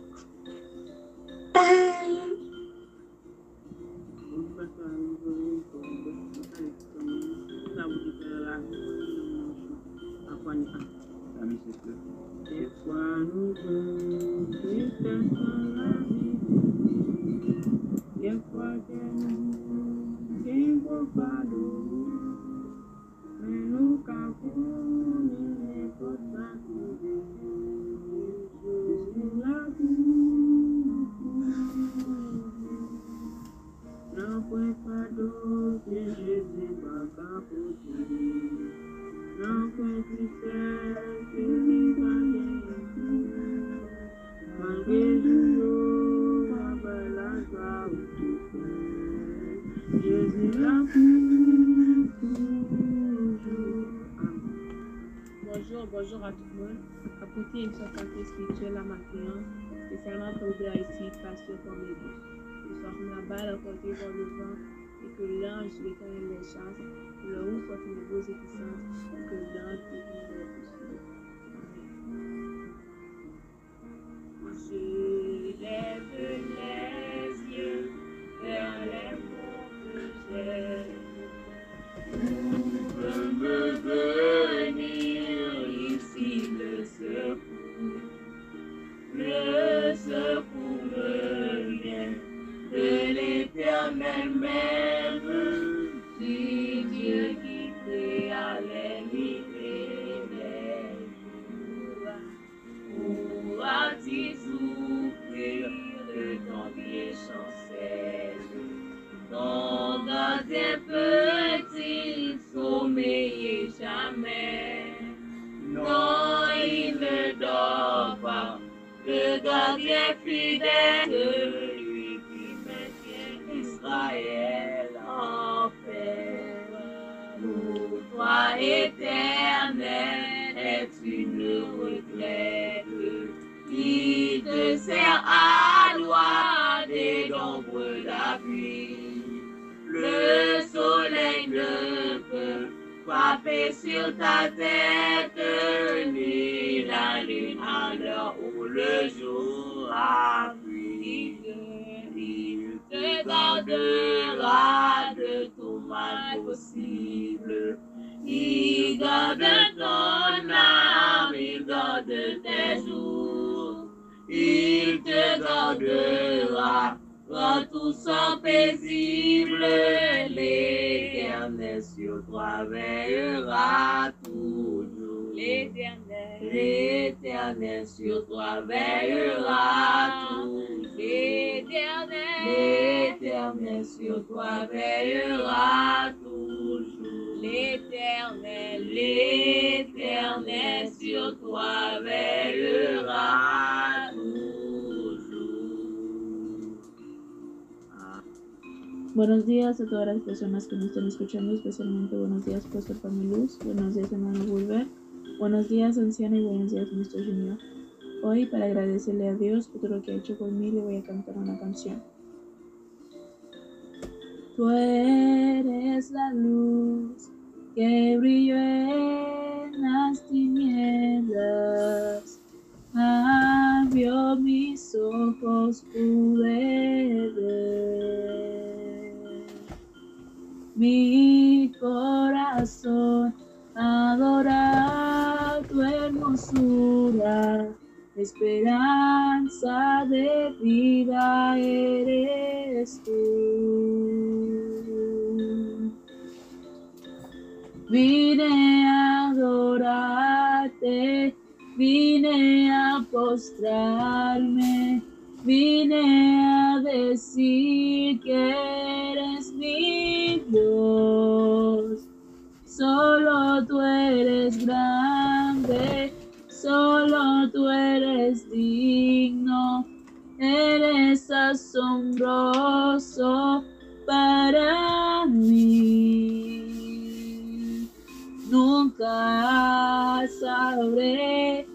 Bonjour à tout le monde. Apporter une sorte café spirituel à matin, spécialement pour ouvrir ici, pasteur Parmélis. Nous sommes là-bas, la portée vers le vent, et que l'ange de l'éternel les chasse, que le roux soit une grosse puissance, et que l'ange devient leur poursuivre. Je lève les yeux vers les monts que j'ai. Où peut me venir ici le secours? Le secours me vient de l'Éternel même. C'est Dieu qui créa les nuits et les jours. Pourras-tu souffrir de ton bien chancel? Ton gardien peut-il sommeiller jamais? Non, il ne dort pas, le gardien fidèle, celui qui maintient Israël en paix. Pour toi, éternel, est une retraite qui te sert à loi des nombres d'appui. Le soleil ne peut frapper sur ta tête, ni la lune à l'heure où le jour appuie. Il te gardera de tout mal possible. Il garde ton âme, il garde tes jours. Il te gardera quand tout sont paisibles. L'Éternel sur toi veillera toujours. L'Éternel sur toi veillera toujours. L'Éternel sur toi veillera toujours. L'Éternel sur toi veillera toujours. Buenos días a todas las personas que nos están escuchando, especialmente buenos días, Pastor Pamiluz, buenos días, hermano Bulber, buenos días, anciana, y buenos días, Mr. Junior. Hoy, para agradecerle a Dios por todo lo que ha hecho por mí, le voy a cantar una canción. Tú eres la luz que brilló en las tinieblas, abrió mis ojos, pude ver. Mi corazón adora tu hermosura, esperanza de vida eres tú. Vine a adorarte, vine a postrarme, vine a decir que eres mi Dios. Solo tú eres grande, solo tú eres digno, eres asombroso para mí. Nunca sabré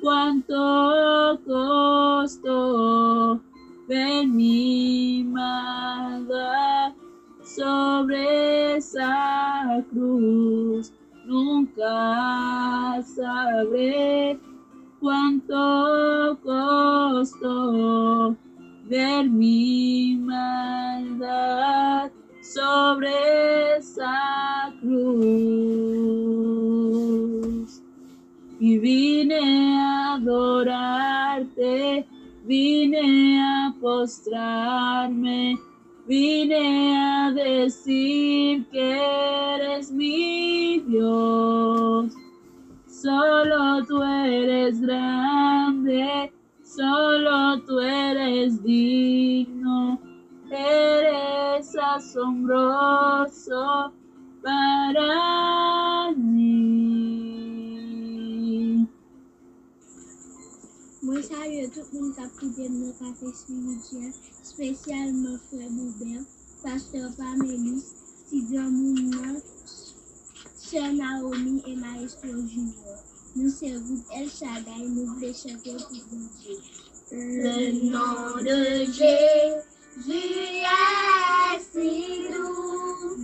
cuánto costó ver mi maldad sobre esa cruz. Nunca sabré cuánto costó ver mi maldad sobre esa cruz. Y vine a adorarte, vine a postrarme, vine a decir que eres mi Dios. Solo tú eres grande, solo tú eres digno, eres asombroso para mí. Moi salue tout le monde qui a prié dans le café spirituel, spécialement Frère Boubert, Pasteur Pamélis, Tigran Mouna, Sœur Naomi et Maestro Junior. Nous servons El Shaddai, nous voulons chanter pour Dieu. Le nom de Jésus est si doux,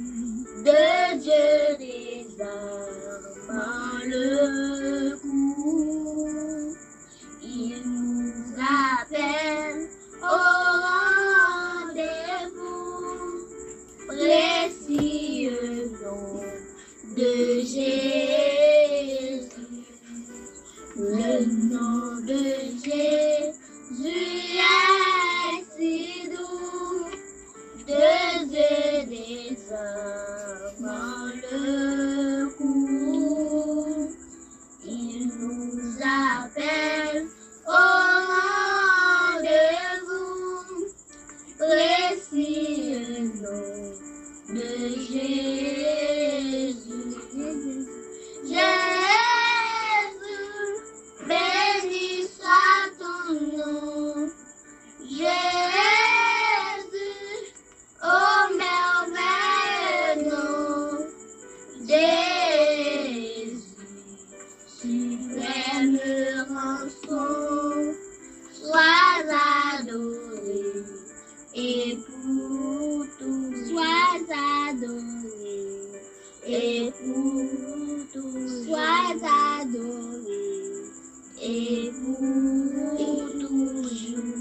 de Dieu des armes le cou. Il nous appelle au rendez-vous, précieux nom de Jésus. Le nom de Jésus est si doux, de Dieu des armes le cou. Il nous appelle au rendez-vous, précieux nom de Jésus. Jésus, suprême rançon, sois adoré, et pour tout, sois adoré, et pour tout, sois adoré, et pour toujours.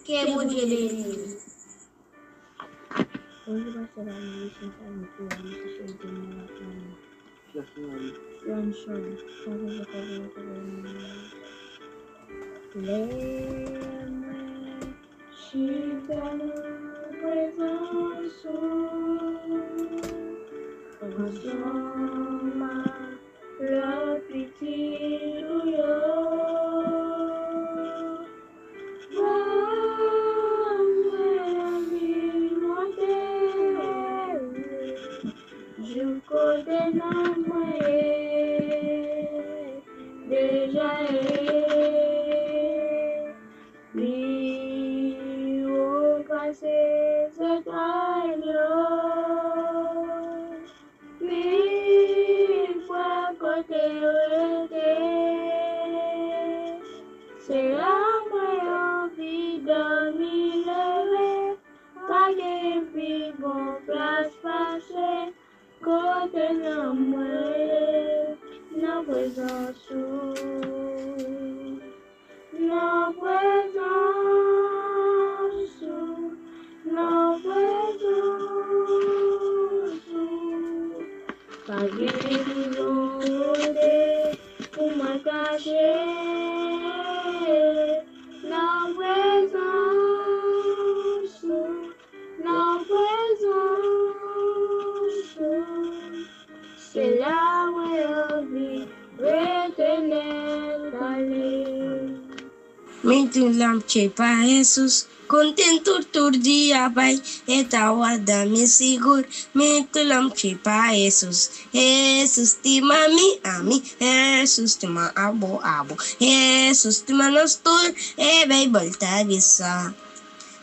Que bon Dieu bénisse. Bonjour, pasteur Amélie, c'est ça, mais tu as dit que je te mets la femme. Para Jesus, contento todo dia, Pai, e tawada me seguro, me tulam para Jesus, Jesus te mami, ami, Jesus te ma abo, Jesus te ma nostur, e vai voltar visa,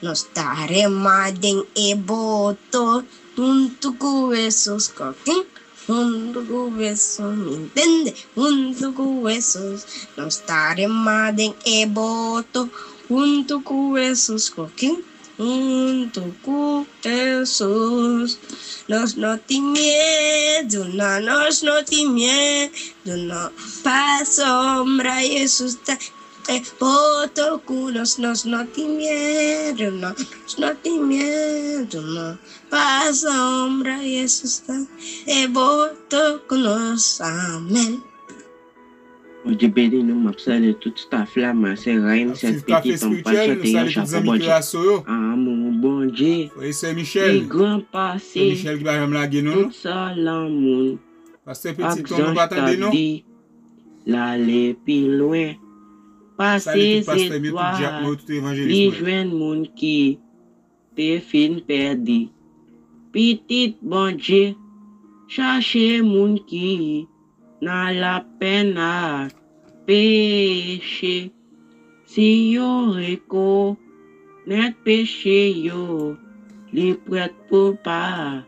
nos taremadem e boto, junto com Jesus, coquim. Junto com Jesus, me entende? Junto com Jesus, nós estaremos em boto. Junto com Jesus, coquinho. Junto com Jesus, nós não temos medo, nós não temos medo, não. Para sombra, Jesus está. Boto com nós não temos medo, nós não temos medo, não. Para sombra, Jesus está. Boto com nós, amém. Mon Dieu béni nous, m'a salué tout staff là, ma sœur Raïm, cette petite en pas chanter un chapeau bon Dieu. Ah mon bon Dieu. Oui, c'est Michel. Le grand passé. Michel qui va me laguer non. Tout ça l'amour. Parce que petit on va attendre non. L'aller plus loin. Passer c'est toi. Les jeunes monde qui te fin perdu. Petit bon Dieu. Chercher monde qui n'a la peine à péché. Si yo reconnaît péché yo, les prêts pour pardonner.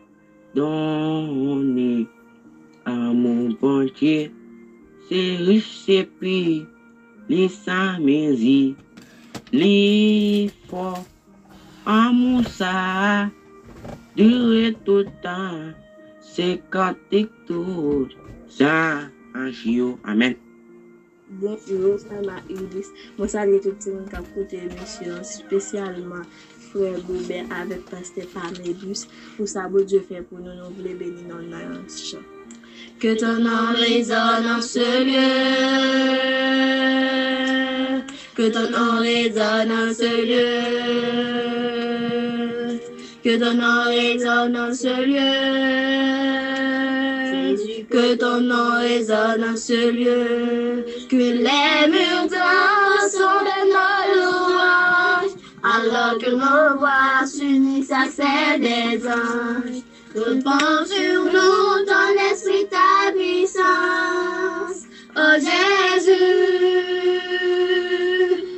À mon bon Dieu, c'est riche, c'est puis, les sans mesure, les forts, amour ça, durer tout le temps, c'est quand tout ça, amen. Bonjour, ça m'a Iris. Moi, salue tout le monde qui a écouté l'émission, spécialement frère Boubert avec pasteur Pamélus. Pour ça, bon Dieu fait pour nous, nous voulons bénir dans notre chant. Que ton nom résonne en ce lieu. Que ton nom résonne en ce lieu. Que ton nom résonne en ce lieu. Que ton nom résonne en ce lieu, que les murs sont de nos louanges, alors que nos voix s'unissent à celles des anges. Répand sur nous ton esprit, ta puissance. Oh Jésus,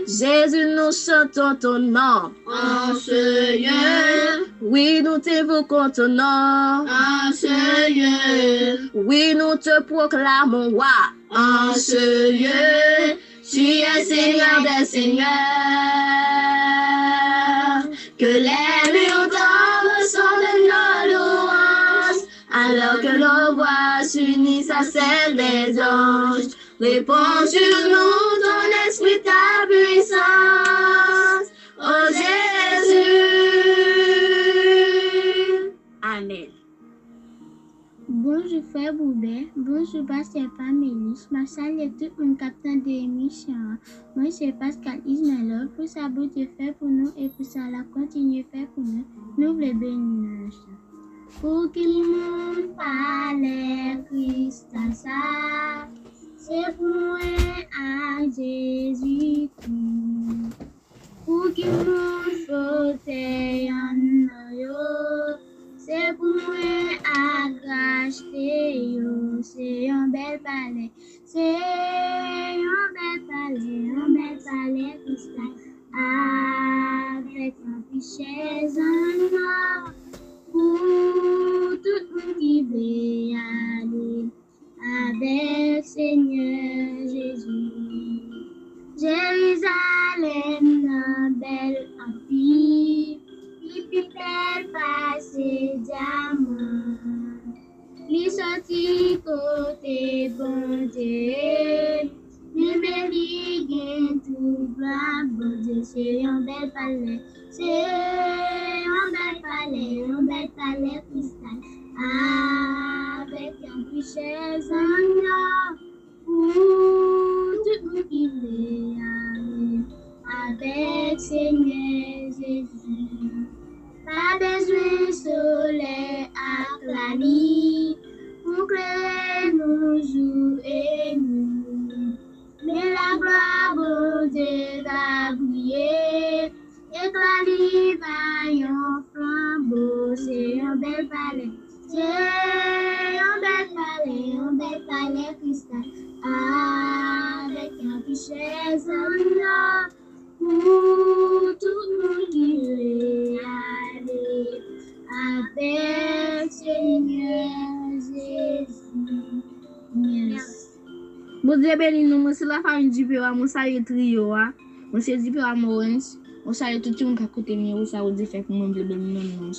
Jésus, nous sommes chantons ton nom. En ce lieu, Oui, nous t'évoquons ton nom. en ce lieu, Oui, nous te proclamons roi. en ce lieu, tu es Seigneur des seigneurs. Que les murs d'or sont de nos louanges, alors que nos voix s'unissent à celles des anges. Réponds sur nous ton esprit, ta puissance, oh Jésus. Amen. Bonjour frère Boubert, bonjour pasteur Pamélis, ma salut tout mon capitaine de l'émission. Moi c'est Pascal Ismaël pour sa beauté fait pour nous et pour ça la continue fait pour nous. Nous voulons bénir. Pour qu'il monde parle Christ ça, c'est pour moi à Jésus-Christ. Pour qu'il monde faute en yo. C'est pour moi à racheter, c'est un bel palais, c'est un bel palais cristal, avec un richesse en or, pour tout le monde qui veut aller, avec Seigneur Jésus. Jérusalem, la belle empire, puis belle passé diamant, li sorti côté bon Dieu, li béni gain tout blanc bon Dieu, c'est un bel palais, c'est un bel palais cristal, avec un richesse en or, pour tout le monde qui veut aller, avec Seigneur Jésus. Pas besoin de soleil à la nuit pour créer nos jours et nous. Mais la gloire bon Dieu va briller, éclater vaillant flambeau, c'est un bel palais, c'est un bel palais cristal, avec un richesse en or. Pour tout le monde qui veut aller avec Seigneur Jésus. Yes. Bon Dieu béni nous, moi c'est la famille du Péra, moi salue trio, moi c'est du Péra Morens, moi salue tout le monde qui a côté moi, ça veut dire fait pour moi de béni non.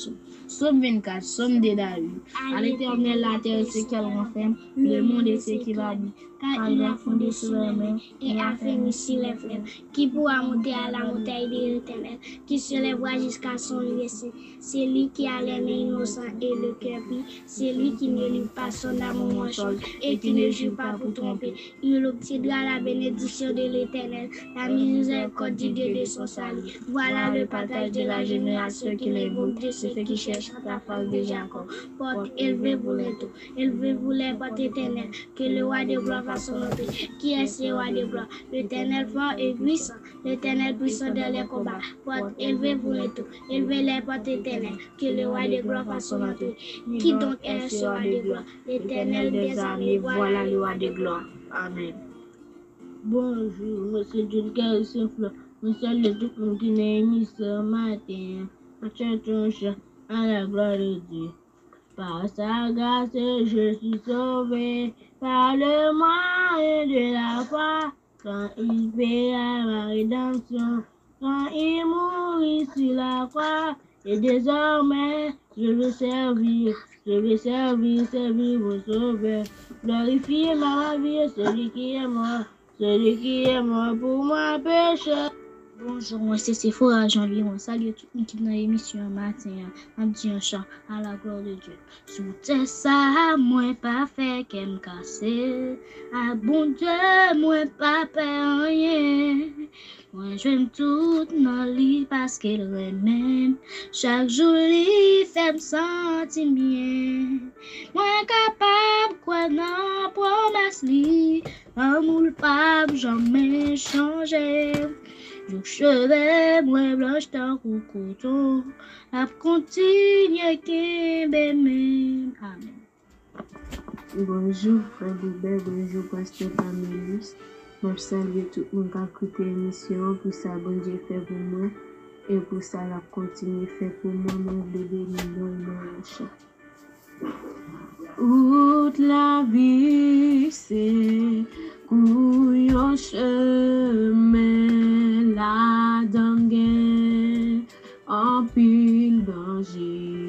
Somme 24, somme de David. À l'Éternel la terre et ce qu'elle renferme, le monde et ce qu'il va dire. Car il a fondé sur les mers et a fermé sur les fleuves. Qui pourra monter à la montagne de l'Éternel, qui se lèvera jusqu'à son lieu saint. C'est lui qui a les mains innocents et le cœur pur. C'est lui qui ne livre pas son amour mensonge et qui ne jure pas pour tromper. Il obtiendra la bénédiction de l'Éternel, la miséricorde du Dieu de son salut. Voilà le partage de la génération qui l'évoque de ceux qui cherchent la face de Jacob. Porte, élevez-vous les taux, élevez-vous les portes éternelles, que le roi de gloire va son entrée. Qui est ce roi de gloire? L'Éternel fort et puissant, l'Éternel puissant dans les combats. Porte, élevez-vous les taux, élevez les portes éternelles, que le roi de gloire va son entrée. Qui donc est ce roi de gloire? L'Éternel des armées, voilà le roi de gloire. Amen. Bonjour, monsieur John Carré-Saint-Fleur. Moi salue tout le monde qui n'est mis ce matin. Chantons chant à la gloire de Dieu. Par sa grâce, je suis sauvé. Par le moyen de la foi, quand il paiera ma rédemption, quand il mourit sur la croix. Et désormais, je veux servir vos sauveurs. Glorifiez ma vie, celui qui est mort pour moi péché. Bonjour, moi c'est Sephora Jean-Louis. On salue toute l'équipe dans l'émission matin. On dit un chant à la gloire de Dieu. Sous tes ça, moi pas fait qu'elle me casse. Ah bon Dieu, moi pas fait rien. Moi j'aime tout dans lit parce qu'elle remène. Chaque jour, il fait me sentir bien. Moi capable quoi non promesse li. Amour pas jamais changé. Je cheveux moins blanche tant qu'au coton, la continue qui m'aime. Amen. Bonjour frère Boubert, bonjour pasteur Pamélis. Je salue tout le monde qui a écouté l'émission, pour ça, bon Dieu fait pour moi, et pour ça, la continue fait pour moi, mon bébé, mon chat. Toute la vie, c'est un chemin, la dengue, en pile danger,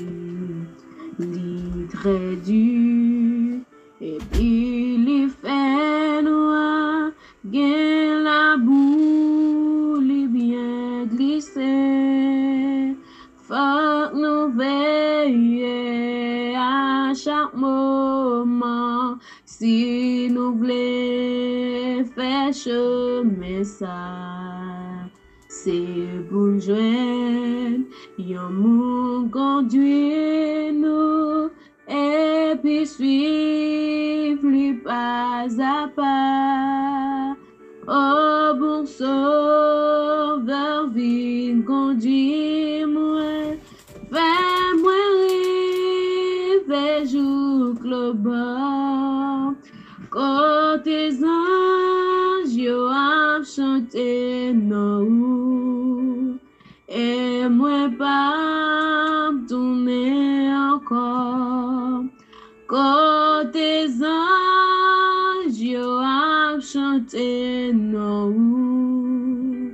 lit très dur, et puis il fait noir, gain la boule, il bien glissé, faut nous veiller à chaque moment, si nous voulons faire chemin ça, c'est pour joindre, yon moun conduit nous, et puis suivre lui pas à pas. Oh bon sauveur, viens conduire moi, fais-moi rêver jour le bord. Côté anges, yo a chanté nous, et moi pas tourner encore. Côté anges, yo a chanté nous,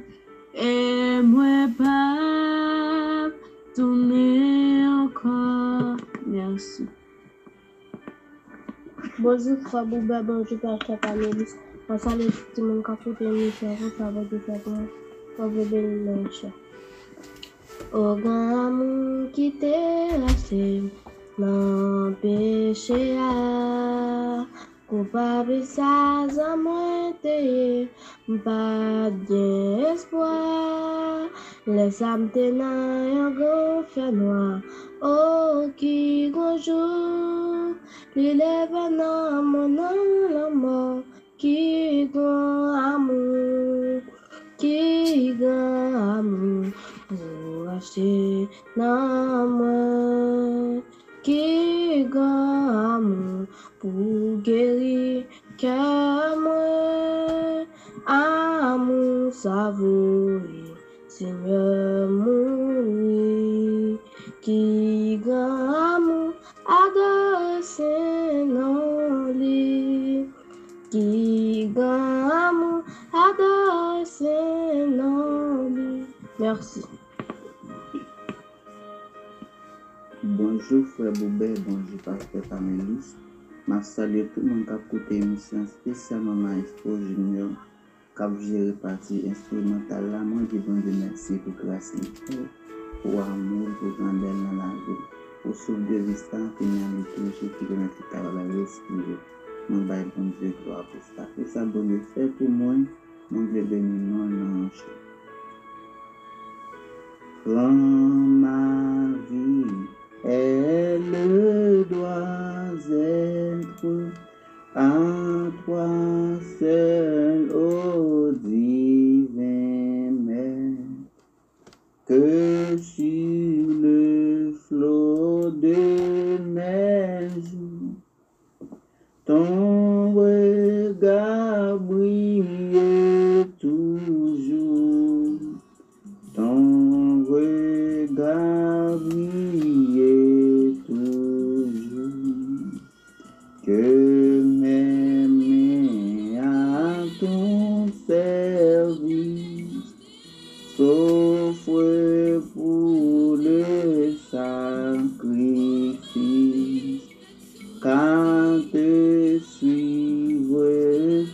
et moi pas tourner encore. Merci. Bonjour, frère Bouba, bonjour, pasteur Pamélis. On salue tout le monde qui a fait l'émission, vous savez de faire moi, on veut bénir le chat. Au grand amour qui t'est resté, non péché à, coupable ça, à moi t'es, pas d'espoir, les âmes ténèbres, un gros fait noir, oh qui bonjour. L'élève dans mon âme la mort, qui grand amour, pour acheter dans moi, qui grand amour, pour guérir cœur moi, amour savouré, Seigneur mon qui grand amour, adore Saint-Nom, qui grand amour, adore Saint-Nom. Merci. Bonjour frère Boubert, bonjour pasteur Pamélis. Je salue tout le monde qui a écouté l'émission, spécialement Maestro Junior, qui a géré partie instrumentale. Moi, je vous remercie pour grâce, pour amour, pour grandeur dans la vie, pour souffle de distance, qui n'a toujours qui remet tout à la respirer. Mon bail, bon Dieu, gloire pour ça. Et ça, bon Dieu, fait pour moi, mon Dieu béni, non, non, prends ma vie, elle doit être à toi seul, ô divin Maître, que sur le flot de neige, ton regard brille toujours, ton regard brille toujours, que mes mains à ton service s'offrent pour le sacrifice, quand te suivre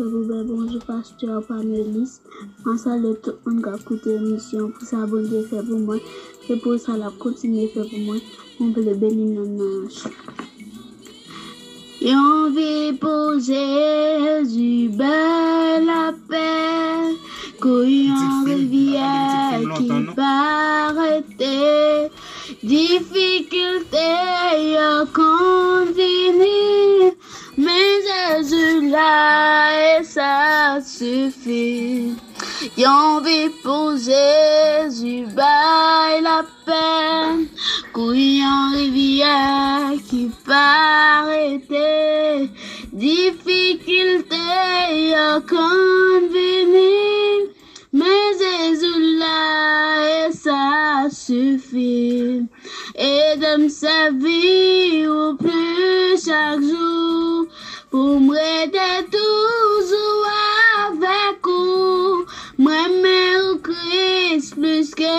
frère Boubert, bonjour pasteur Pamélis. En salut tout le monde qui a écouté l'émission pour ça, bon Dieu fait pour moi. Et pour ça, la continuer faire pour moi. On peut le bénir dans On vit pour Jésus, belle la paix, couillant rivière qui paraît difficulté à convenir, mais Jésus là et ça suffit. On vit pour Jésus, belle la paix, couillant rivière qui paraît difficulté à convenir, mais Jésus là et ça suffit. Et de me servir au plus chaque jour pour m'aider toujours avec vous. Moi, mais au Christ plus que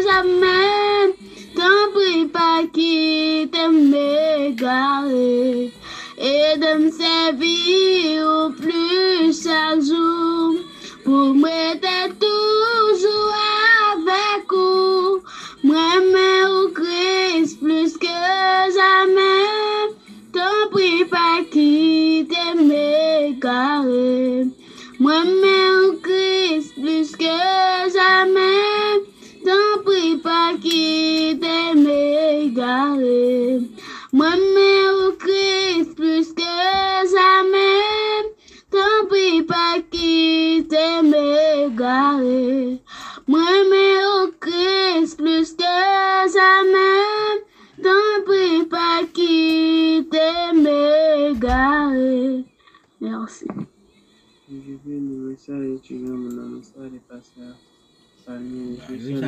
jamais. T'en prie pas quitter m'égarer et de me servir au plus chaque jour pour m'aider toujours avec vous. Moi, mais au Christ plus que jamais. T'en prie pas quitter m'égarer. Moi, mais au Christ plus que jamais. T'en prie pas quitter m'égarer. Moi, mais au Christ plus que jamais. T'en prie pas quitter m'égarer. Moi, mais au Christ plus que jamais. T'en prie pas quitter m'égarer. Merci. Je vais nous messages étudiants, mon nom, ça les pasteurs. Parmi les choses,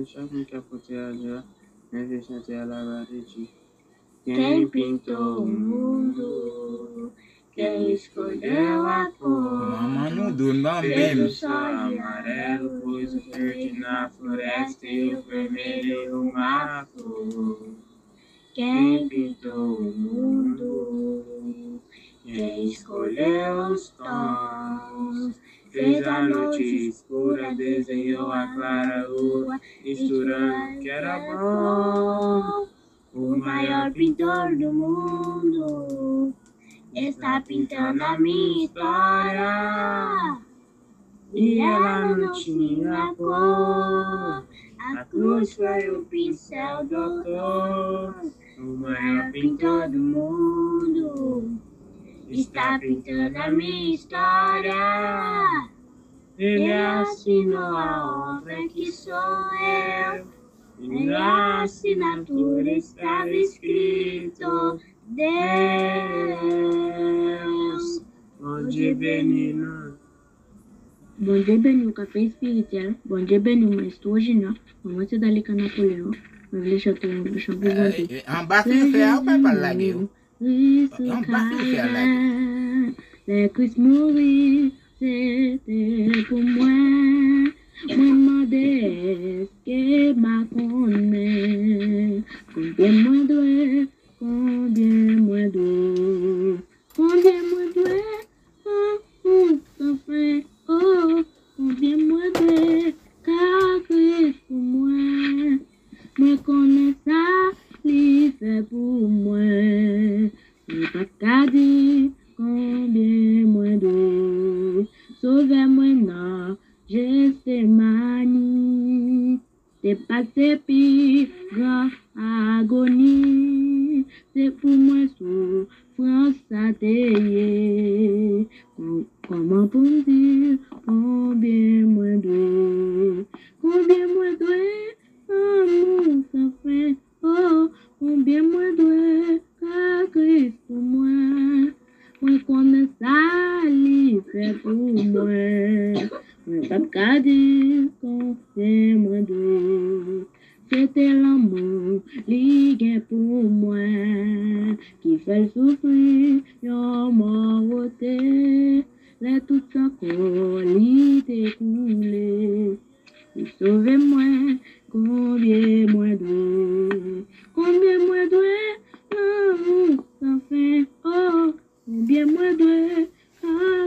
chaque monde qui a porté à Dieu, mais je chante à la barrière. Quem pintou o mundo, quem escolheu a cor, fez o sol amarelo, pôs o verde na floresta e o vermelho o mato. Quem pintou o mundo, quem escolheu os tons, fez a noite escura, desenhou a clara lua, misturando que era bom. O maior pintor do mundo está pintando a minha história. E ela não tinha cor, a cruz foi o pincel doutor. O maior pintor do mundo está pintando a minha história. Ele assinou a obra que sou eu. E na assinatura estava escrito Deus. Bom dia, Benino. Bom dia, Benino, café espirituel. Bom dia, Benino, mas hoje não. Vamos te dar ali com Napoleão. Mas deixa eu ter um shampoo. En bas fin fè ou pa pal lage ou? En bas fin fè lage. Le Christ mourir, c'était pour moi. Moi, demandais que m'a connaît. Combien moi dois, combien moi dois, combien moi dois, ça fait, oh, combien moi dois, car Christ pour moi. Moi connais ça, il fait pour moi. Mais pas qu'à dire combien moi dois, sauvez-moi non. Gethsemane, t'es passé pire, grand agonie, c'est pour moi souffrance à tailler. Comment pour me dire combien moi dois, amour sans fin, oh, combien moi dois, car Christ pour moi. Moi connais ça, il fait pour moi. Moi pas qu'à dire combien moi dois. C'était l'amour, ligue pour moi, qui fait souffrir, yon mort les tout sans qualité coulé. Sauvez-moi, combien moi dois, l'amour sans fin, oh, combien moi dois, ah,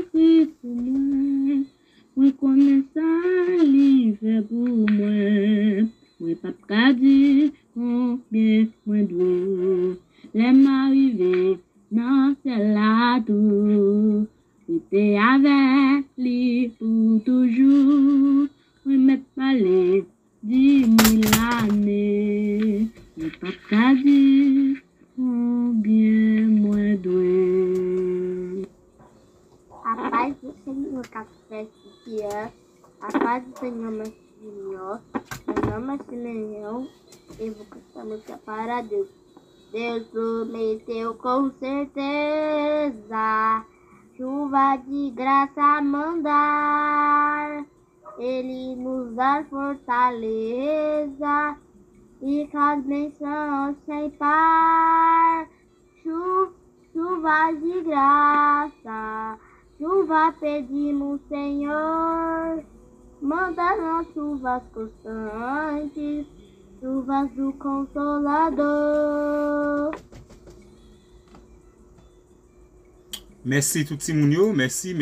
Papa dit combien moins doux. Les m'arriver dans celle-là tout. J'étais avec lui pour toujours. Oui, mais parler 10 000 années. Le papa dit combien moins doux. A paz do Senhor café dia. A paz do Senhor meu Senhor. Meu nome é Simeão e vou cantar música para Deus. Deus prometeu com certeza chuva de graça mandar. Ele nos dá fortaleza e com bênçãos sem par. Chuva de graça, chuva pedimos, Senhor. Manda nas chuvas constantes, chuvas do Consolador. Merci tout le monde. Merci.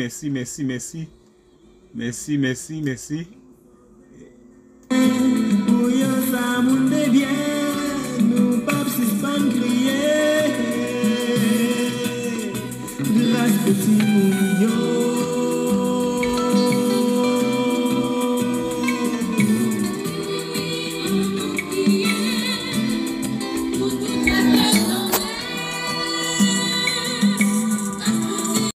Nous pas suspendre crier grâce petit